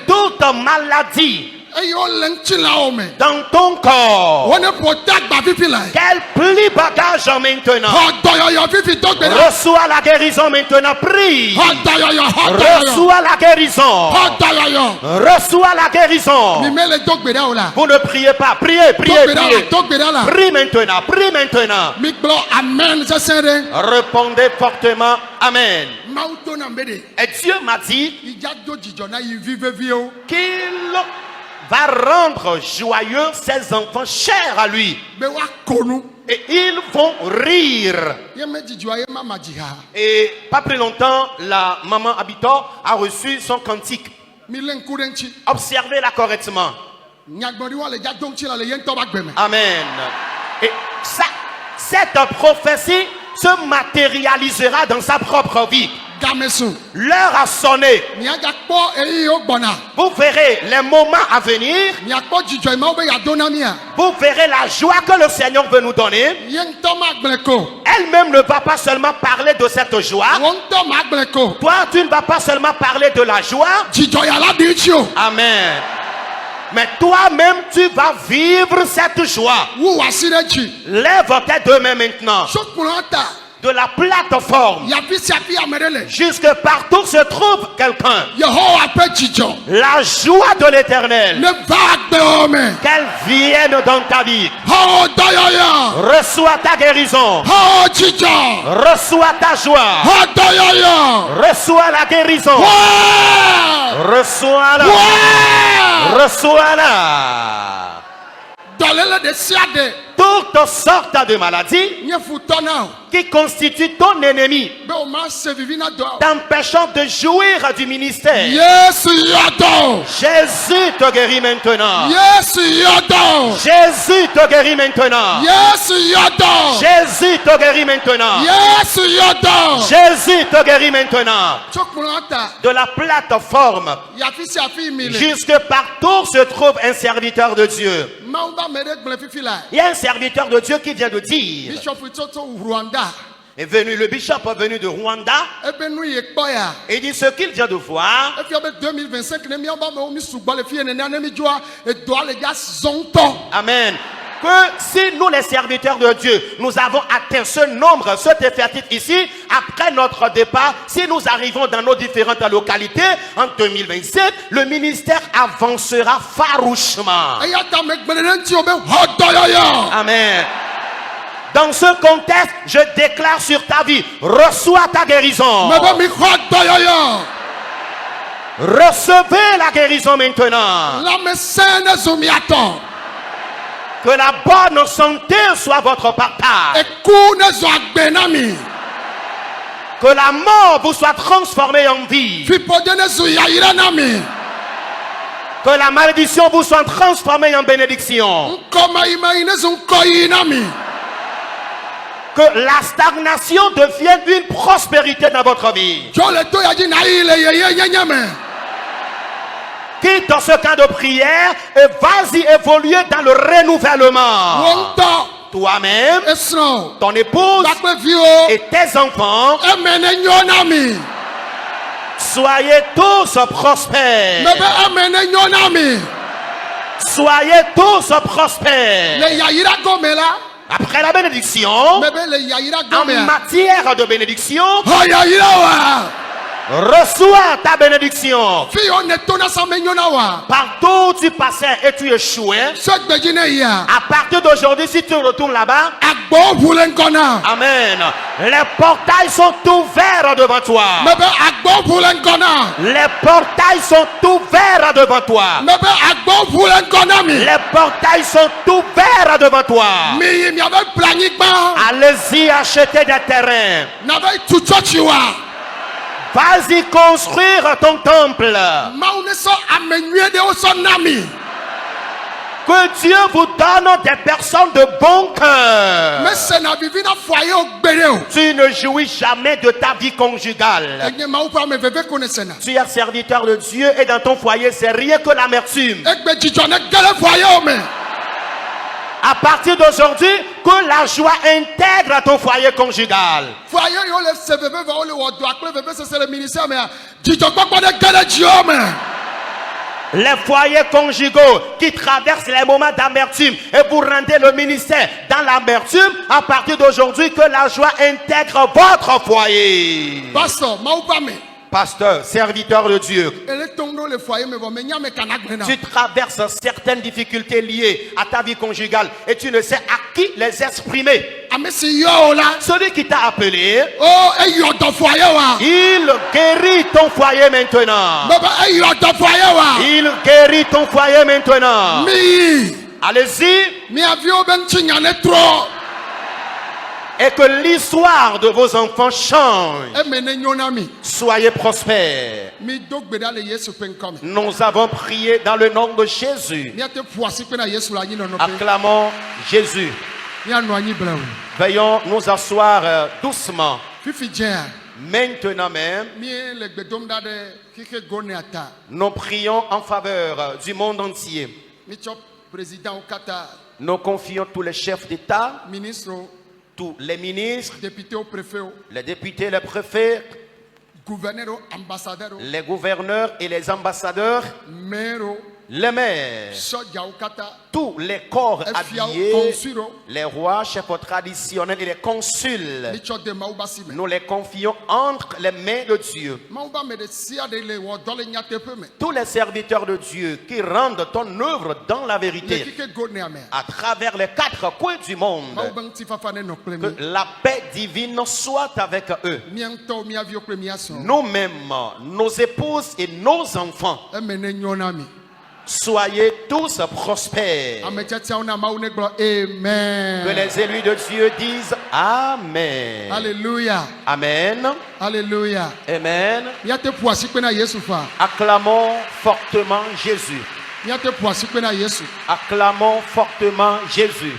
Toute maladie dans ton corps, qu'elle plie bagage maintenant. Reçois la guérison maintenant. Prie. Reçois la guérison. Reçois la guérison. Vous ne priez pas. Priez, priez, priez. Prie maintenant. Prie maintenant. Répondez fortement. Amen. Et Dieu m'a dit qu'il va rendre joyeux ses enfants chers à lui. Et ils vont rire. Et pas plus longtemps, la maman Habitor a reçu son cantique. Observez-la correctement. Amen. Et ça, cette prophétie se matérialisera dans sa propre vie. L'heure a sonné. Vous verrez les moments à venir. Vous verrez la joie que le Seigneur veut nous donner. Elle-même ne va pas seulement parler de cette joie. Toi, tu ne vas pas seulement parler de la joie. Amen. Mais toi-même, tu vas vivre cette joie. Lève tes deux mains maintenant. De la plateforme jusque partout se trouve quelqu'un. La joie de l'Éternel qu'elle vienne dans ta vie. Reçois ta guérison. Reçois ta joie. Reçois la guérison. Reçois-la. Reçois-la. Tout toutes sortes de maladies qui constituent ton ennemi, t'empêchant de jouir du ministère. Jésus te guérit maintenant. Jésus te guérit maintenant. Jésus te guérit maintenant. Jésus te guérit maintenant. De la plateforme jusque partout se trouve un serviteur de Dieu. Il y a un serviteur de Dieu qui vient de dire, le bishop est venu de Rwanda, et il dit ce qu'il vient de voir. Amen. Que si nous les serviteurs de Dieu, nous avons atteint ce nombre, cet effectif ici, après notre départ, si nous arrivons dans nos différentes localités, en 2027, le ministère avancera farouchement. Amen. Dans ce contexte, je déclare sur ta vie, reçois ta guérison. Recevez la guérison maintenant. Que la bonne santé soit votre partage. Que la mort vous soit transformée en vie. Que la malédiction vous soit transformée en bénédiction. Que la stagnation devienne une prospérité dans votre vie. Quitte ce cas de prière et vas-y évoluer dans le renouvellement. Toi-même, ton épouse et tes enfants, soyez tous prospères. Soyez tous prospères. Après la bénédiction, en matière de bénédiction, reçois ta bénédiction. Partout où tu passais et tu échouais, à partir d'aujourd'hui, si tu retournes là-bas, amen, les portails sont ouverts devant toi. Les portails sont ouverts devant toi. Les portails sont ouverts devant toi. Allez-y acheter des terrains. Vas-y construire ton temple. Que Dieu vous donne des personnes de bon cœur. Tu ne jouis jamais de ta vie conjugale. Tu es serviteur de Dieu et dans ton foyer, c'est rien que l'amertume. À partir d'aujourd'hui, que la joie intègre ton foyer conjugal. Les foyers conjugaux qui traversent les moments d'amertume et vous rendez le ministère dans l'amertume, à partir d'aujourd'hui, que la joie intègre votre foyer. Pasteur, serviteur de Dieu, tu traverses certaines difficultés liées à ta vie conjugale et tu ne sais à qui les exprimer. Celui qui t'a appelé, il guérit ton foyer maintenant. Il guérit ton foyer maintenant. Allez-y. Et que l'histoire de vos enfants change. Soyez prospères. Nous avons prié dans le nom de Jésus. Acclamons Jésus. Veuillons nous asseoir doucement. Maintenant même, nous prions en faveur du monde entier. Nous confions tous les chefs d'État, tous les ministres, les députés, les préfets, les gouverneurs et les ambassadeurs, les maires, tous les corps habillés, les rois, chefs traditionnels et les consuls, nous les confions entre les mains de Dieu. Tous les serviteurs de Dieu qui rendent ton œuvre dans la vérité à travers les quatre coins du monde, que la paix divine soit avec eux. Nous-mêmes, nos épouses et nos enfants, Soyez tous prospères. Amen. Que les élus de Dieu disent Amen. Alléluia. Amen. Alléluia. Amen. Acclamons fortement Jésus. Acclamons fortement Jésus.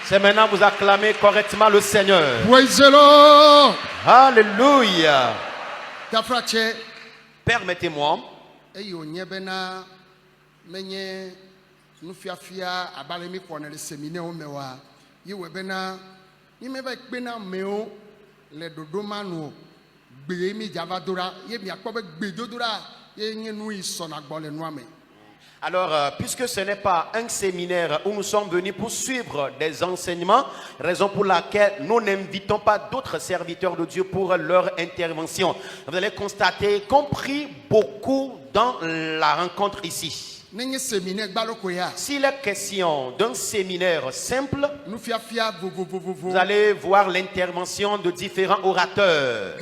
C'est maintenant vous acclamez correctement le Seigneur. Praise the Lord. Alléluia. Permettez-moi alors, puisque ce n'est pas un séminaire où nous sommes venus pour suivre des enseignements, raison pour laquelle nous n'invitons pas d'autres serviteurs de Dieu pour leur intervention. Vous allez constater qu'on prie beaucoup dans la rencontre ici. S'il est question d'un séminaire simple, vous allez voir l'intervention de différents orateurs.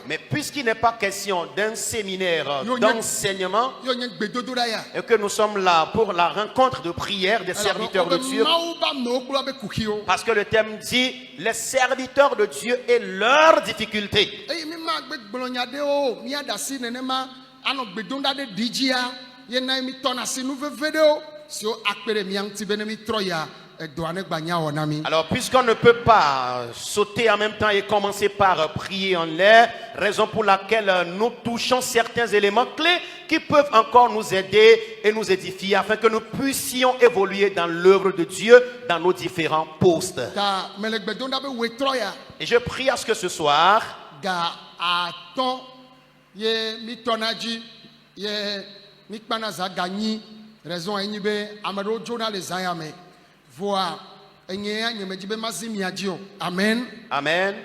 Mais puisqu'il n'est pas question d'un séminaire d'enseignement et que nous sommes là pour la rencontre de prière des serviteurs de Dieu, parce que le thème dit les serviteurs de Dieu et leurs difficultés. Alors, puisqu'on ne peut pas sauter en même temps et commencer par prier en l'air, raison pour laquelle nous touchons certains éléments clés qui peuvent encore nous aider et nous édifier afin que nous puissions évoluer dans l'œuvre de Dieu dans nos différents postes. Et je prie à ce que ce soir, Amen. Amen.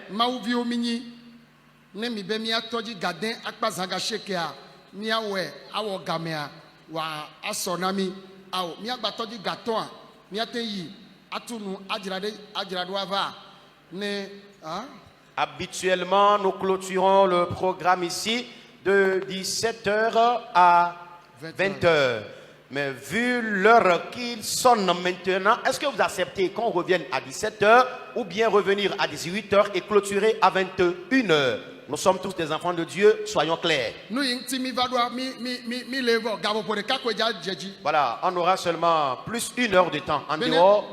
Habituellement, nous clôturons le programme ici de 17h à 20h. Mais vu l'heure qu'il sonne maintenant, est-ce que vous acceptez qu'on revienne à 17h ou bien revenir à 18h et clôturer à 21h? Nous sommes tous des enfants de Dieu, soyons clairs. Voilà, on aura seulement plus 1 heure de temps en dehors.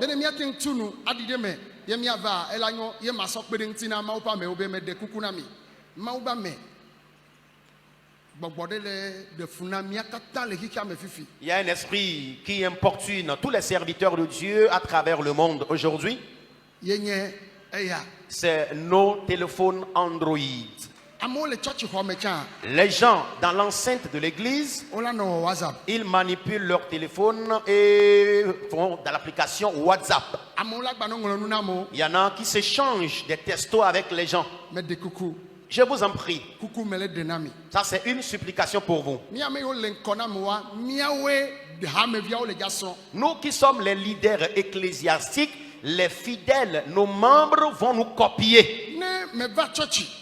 Il y a un esprit qui importune tous les serviteurs de Dieu à travers le monde aujourd'hui. C'est nos téléphones Android. Les gens dans l'enceinte de l'église, ils manipulent leur téléphone et font dans l'application WhatsApp. Il y en a qui s'échangent des textos avec les gens. Je vous en prie. Ça, c'est une supplication pour vous. Nous qui sommes les leaders ecclésiastiques, les fidèles, nos membres vont nous copier.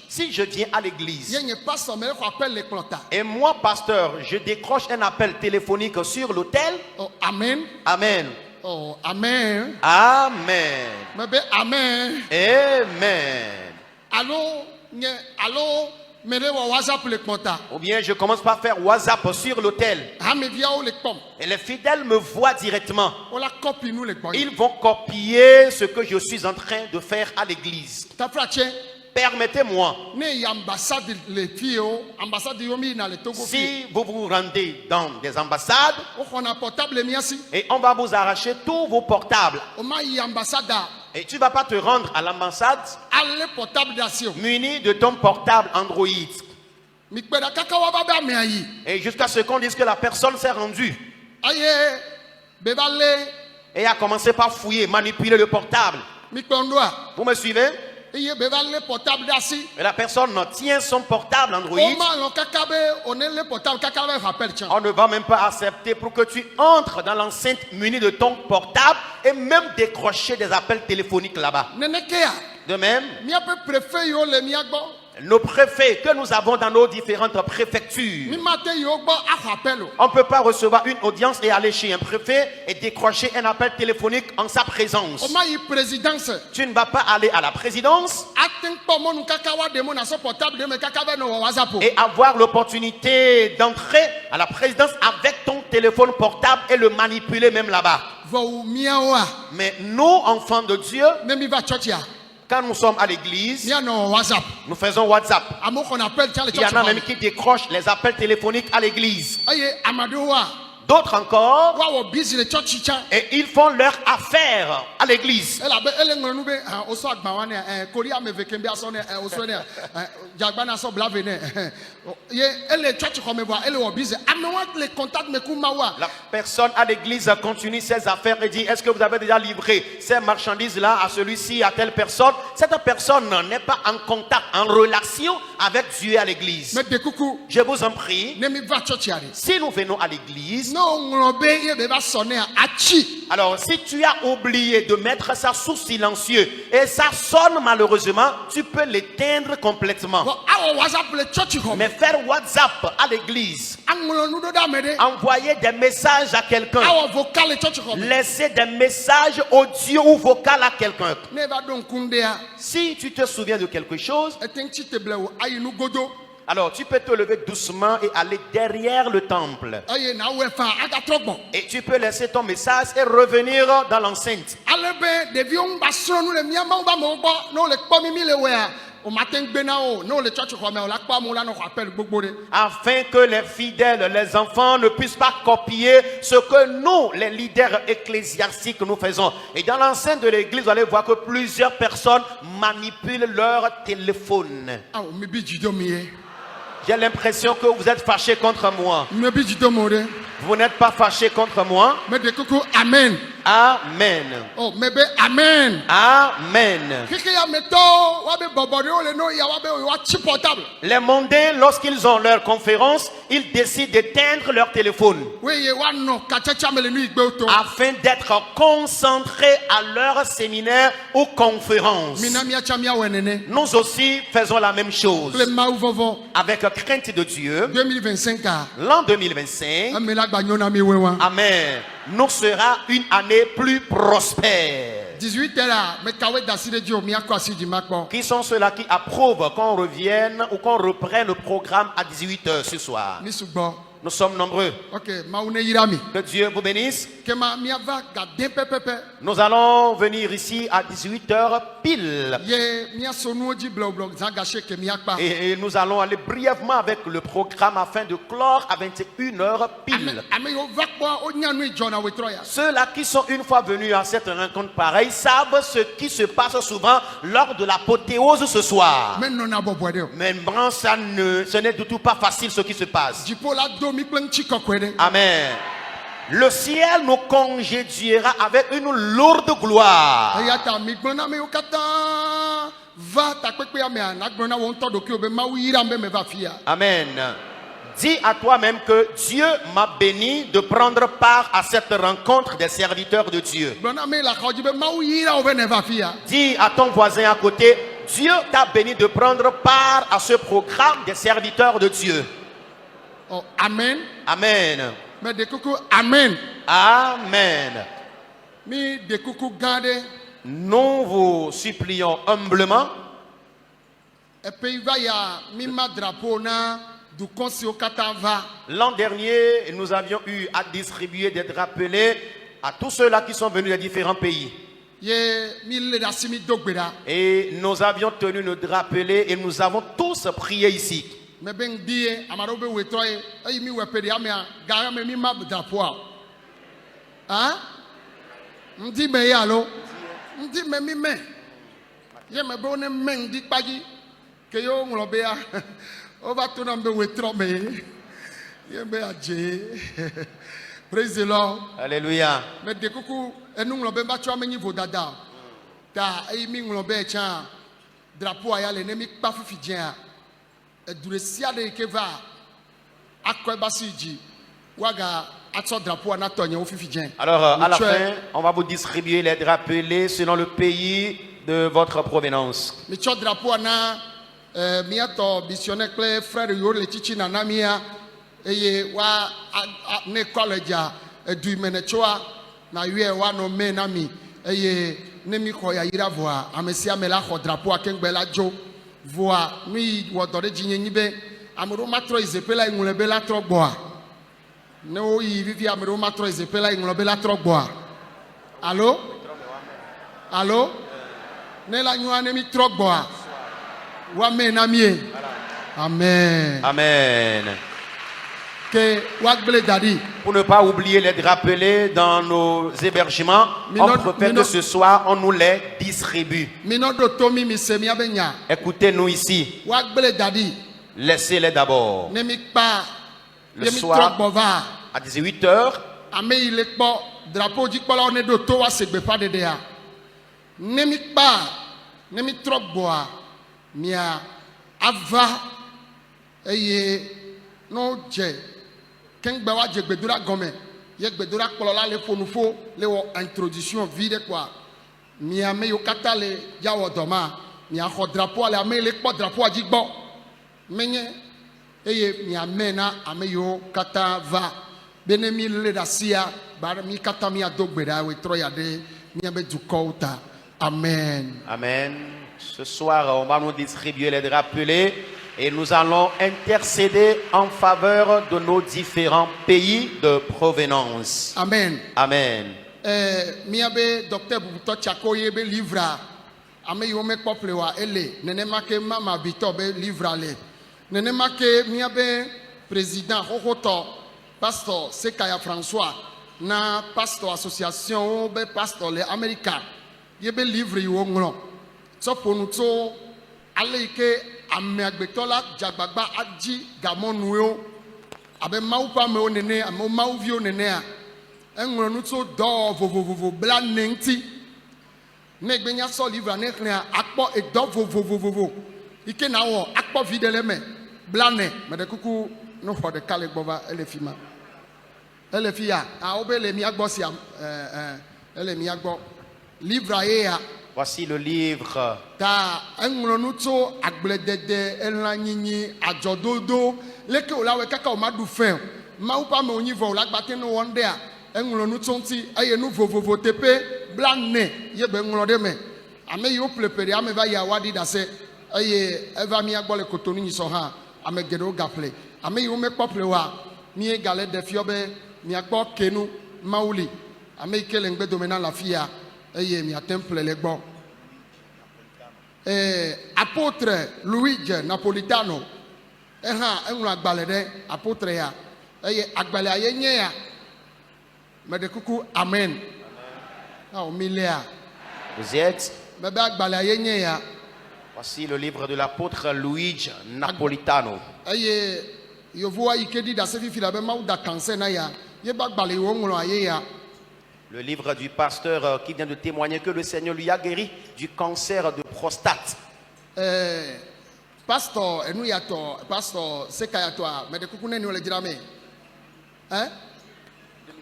Si je viens à l'église et moi, pasteur, je décroche un appel téléphonique sur l'autel. Amen. Amen. Oh, amen. Amen. Amen. Amen. Allô, ou bien je commence par faire WhatsApp sur l'autel. Et les fidèles me voient directement. Ils vont copier ce que je suis en train de faire à l'église. Permettez-moi, si vous vous rendez dans des ambassades et on va vous arracher tous vos portables, et tu ne vas pas te rendre à l'ambassade muni de ton portable Android. Et jusqu'à ce qu'on dise que la personne s'est rendue et a commencé par fouiller, manipuler le portable. Vous me suivez? Et la personne tient son portable Android. On ne va même pas accepter pour que tu entres dans l'enceinte munie de ton portable et même décrocher des appels téléphoniques là-bas. De même, nos préfets que nous avons dans nos différentes préfectures, on ne peut pas recevoir une audience et aller chez un préfet et décrocher un appel téléphonique en sa présence. Tu ne vas pas aller à la présidence et avoir l'opportunité d'entrer à la présidence avec ton téléphone portable et le manipuler même là-bas. Mais nous, enfants de Dieu, quand nous sommes à l'église, nous faisons WhatsApp. Il y en a même qui décrochent les appels téléphoniques à l'église. D'autres encore, et ils font leur affaire à l'église. La personne à l'église continue ses affaires et dit: est-ce que vous avez déjà livré ces marchandises-là à celui-ci, à telle personne? Cette personne n'est pas en contact, en relation avec Dieu à l'église. Je vous en prie, si nous venons à l'église, alors si tu as oublié de mettre ça sous silencieux et ça sonne malheureusement, tu peux l'éteindre complètement. Mais faire WhatsApp à l'église, envoyer des messages à quelqu'un, laisser des messages audio ou vocaux à quelqu'un. Si tu te souviens de quelque chose, alors tu peux te lever doucement et aller derrière le temple. Et tu peux laisser ton message et revenir dans l'enceinte. Afin que les fidèles, les enfants ne puissent pas copier ce que nous, les leaders ecclésiastiques, nous faisons. Et dans l'enceinte de l'église, vous allez voir que plusieurs personnes manipulent leur téléphone. J'ai l'impression que vous êtes fâchés contre moi. Vous n'êtes pas fâchés contre moi. Amen. Amen. Oh, maybe amen. Amen. Les mondains, lorsqu'ils ont leur conférence, ils décident d'éteindre leur téléphone afin d'être concentrés à leur séminaire ou conférence. Nous aussi faisons la même chose. Avec crainte de Dieu, l'an 2025, amen, nous sera une année plus prospère. 18h, qui sont ceux-là qui approuvent qu'on revienne ou qu'on reprenne le programme à 18h ce soir? Nous sommes nombreux. Que Dieu vous bénisse. Nous allons venir ici à 18h pile. Et nous allons aller brièvement avec le programme afin de clore à 21h pile. Ceux-là qui sont une fois venus à cette rencontre pareille savent ce qui se passe souvent lors de l'apothéose ce soir. Mais ce n'est du tout pas facile ce qui se passe. Amen. Le ciel nous congédiera avec une lourde gloire. Amen. Dis à toi-même que Dieu m'a béni de prendre part à cette rencontre des serviteurs de Dieu. Dis à ton voisin à côté: Dieu t'a béni de prendre part à ce programme des serviteurs de Dieu. Oh, amen. Amen. Mais de coucou, amen. Amen. Nous vous supplions humblement. L'an dernier, nous avions eu à distribuer des drapelets à tous ceux-là qui sont venus des différents pays. Et nous avions tenu le drapelet et nous avons tous prié ici. Praise the Lord. Alléluia. drapeau aya le nemi pa fifidien e duresia de keva akwebasiji waga atso drapeau na tonye o fifidien. Alors à la fin, on va vous distribuer les drapelés selon le pays de votre provenance. Mi cho drapeau na miato missionnaire clé frère yo le chichi na namia eye wa ne college du menechoa na yue wa no me na mi eye ne mi ko ya yira voa amesia mela ho drapeau akengbela jo voa mi wo dore jinye nyibe amro matro izepela inwulebe la trogboa ne o yi vivi amro matro izepela inwulebe la trogboa allo allo ne la nyua ne mi trogboa wa me na mi amen Amen. que wagbele dadi. Pour ne pas oublier les drapelés dans nos hébergements, on préfère que ce soir, on nous les distribue. Écoutez-nous ici. Laissez-les d'abord. Le soir, à 18h, Ken gba wa je gbedura gome ye gbedura kpolola le fonufo le wo introduction vide quoi mi ame yo kata le yawo doma mi a ho drapeau ale ame le kpo drapeau aji gbo menye eye mi ame na ame yo kata va benemi le dasia bar mi kata mi adogbeda we troya de mi abe dukouta amen. Amen. Ce soir, on va nous distribuer les drapelés. Et nous allons intercéder en faveur de nos différents pays de provenance. Amen. Amen. Miabe docteur Bubuto Chakoye be livra. Ame yome poplewa ele. Nenema ke mama bito be livra le. Nenema ke miabe président Hohoto pasteur Sekaya François na pasteur association be pasteur le America. Yebe livre yo nglo. So ponuto aleike ameagbetola jagbagba aji gamonuo abe maupa me onene amo mauvi onene a enwro nuto do vovovovo bla nenti negbenya so livre ne kran akpo edo vovovovo ike na wo akpo videle me bla ne me de kuku no for the kale gbova elefima elefia a obele mi agbo si ele mi agbo livre ya. Voici le livre. Ta engronuto agbledede elanyinyi ajododo leke olawe kaka o madu fen maupa me onyivo lagbate no wonde a engronuto nti ayenu vovovo tepe blanne yebe ngrode me ame yo plepere ame va ya wadi dase aye eva mi agbole kotonu nyi so ha ame gedo gaple ame yo me pople wa mi egale de fiobe mi agbo kenu mauli ame ikele ngbe domena la fia aye mi temple le gbo apôtre Luigi Napolitano enra agbale de apôtre ya aye agbale ayenye ya medekuku amen ah o milia vous êtes. bebe agbale ayenye ya. Voici le livre de l'apôtre Luigi Napolitano. Aye yovo ayikedi da se fifi la be ma da cancer na ya ye ba agbale wo ngro aye ya. Le livre du pasteur qui vient de témoigner que le Seigneur lui a guéri du cancer de prostate. Pasteur, et nous y a pasteur, c'est qu'il y a toi, mais de coucouner nous le dirame. Hein?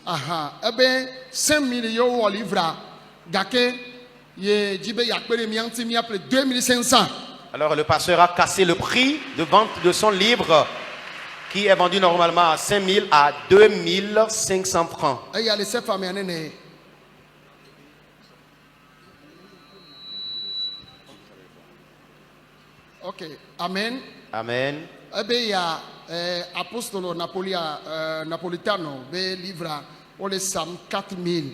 Aha, eh bien, 5 millions au livre, gake, ye jibe yakpere mianti mi appelé 2500. Alors le pasteur a cassé le prix de vente de son livre qui est vendu normalement à 5 000 à 2 500 francs. Ok, amen. Amen. Il y a apostolo Napolitano, be livra, on les sam 4000.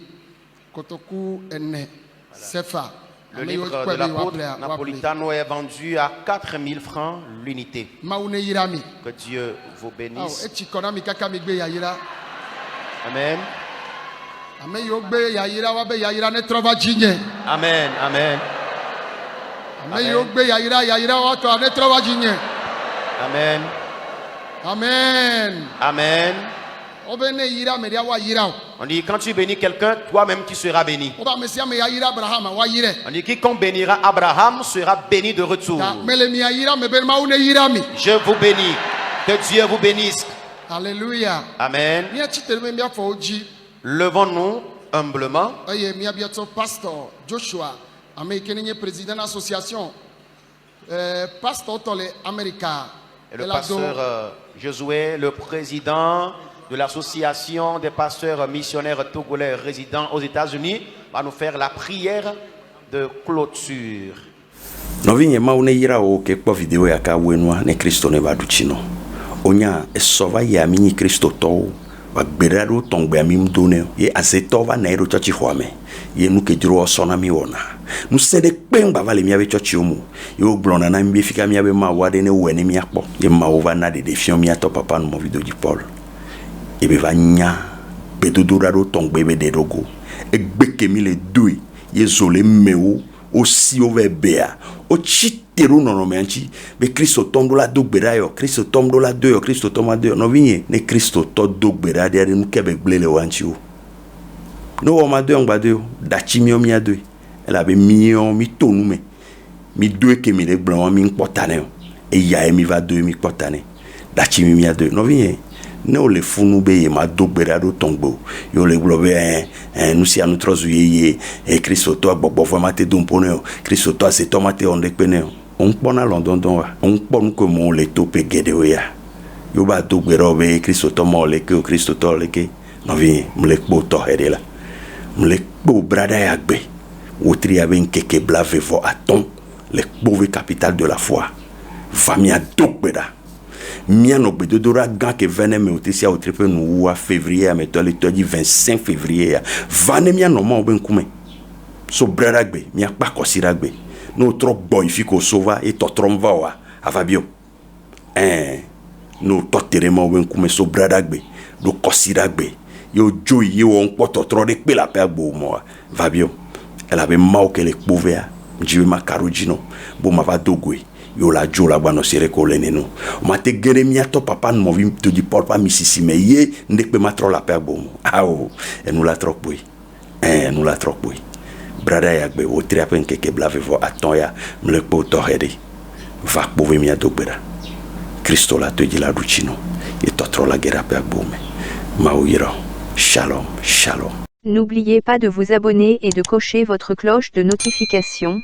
Kotoku ene, sefa. Le livre de l'apôtre Napolitano est vendu à 4 000 francs l'unité. Que Dieu vous bénisse. Amen. Amen, amen. Amen. Amen. Amen. On dit quand tu bénis quelqu'un, toi-même tu seras béni. On dit quiconque bénira Abraham sera béni de retour. Je vous bénis. Que Dieu vous bénisse. Alléluia. Amen. Levons-nous humblement. Pasteur Joshua, président de l'association. Pasteur Américain. Et le pasteur Josué, le président de l'association des pasteurs missionnaires togolais résidant aux États-Unis, va nous faire la prière de clôture. Novinye maune yira o ke kwa video ya ka wenwa ne Kristo ne baduchino. Onya esova ya mini Kristo to wa gberado tongbe amim done ye azetova na ero chachi hwame. Ye nuke jiro sona mi wona. Nu sede kpengba vale miabe chachi omu. Yo blona na mbi fika miabe ma wade ne weni mi akpo. Ye ma ova na de defion mi ato papa no video di Paul. Ebe va nya bedodorado tongbe be de rogo. Egbeke mi le dui ye zole meo aussi over bea o chiteru no menchi be Kristo tomdo la dogbera yo Kristo tomdo la do yo Kristo toma do no vinye ne Kristo to dogbera de nu kebe glele wanchi o no o ma do ngba do dachi mi o mi ado ela be mi o mi tonu me mi do ke mi le gbon mi npotane e ya e mi va do mi potane dachi mi ado no vinye ne o le funu be ye ma dogbera do tongbo yo le globe nous si à nous trozuye et Kristo to gbogbo fo ma te dun pone Kristo to se tomate on de pene on pona london don on pon ko mo le to pe gede o ya yo ba dogbera be Kristo to mo le ke Kristo to le ke no vi mle kpo to hedela mle kpo brada ya gbe o tri ya ben keke blave vo aton le kpo capital de la foi famia dogbera miano bedodora gan ke vene me otisia o trepe no wa février me to le to di 25 février vane miano ma o ben kume so brada gbe mi apa kosira gbe no tro boy fiko sova e to tromva wa avabio no to terema o ben kume so brada gbe do kosira gbe yo joy ye won poto tro de pe la pe agbo mo vabio ela be ma o ke le povea jiwe makarojino bo ma va dogwe yo la jo la bano sere ko leneno ma te geremia to papa no vi to di Paul pa misisi me ye ndek pe matro la pe agbo awo e nous la trop boy nous la trop boy brada ya gbe o tri apen keke blave vo aton ya mle po to hede va pouvez mi adogbera Kristo la te di la duchino e to tro la gera pe agbo me maouira shalom shalom. N'oubliez pas de vous abonner et de cocher votre cloche de notification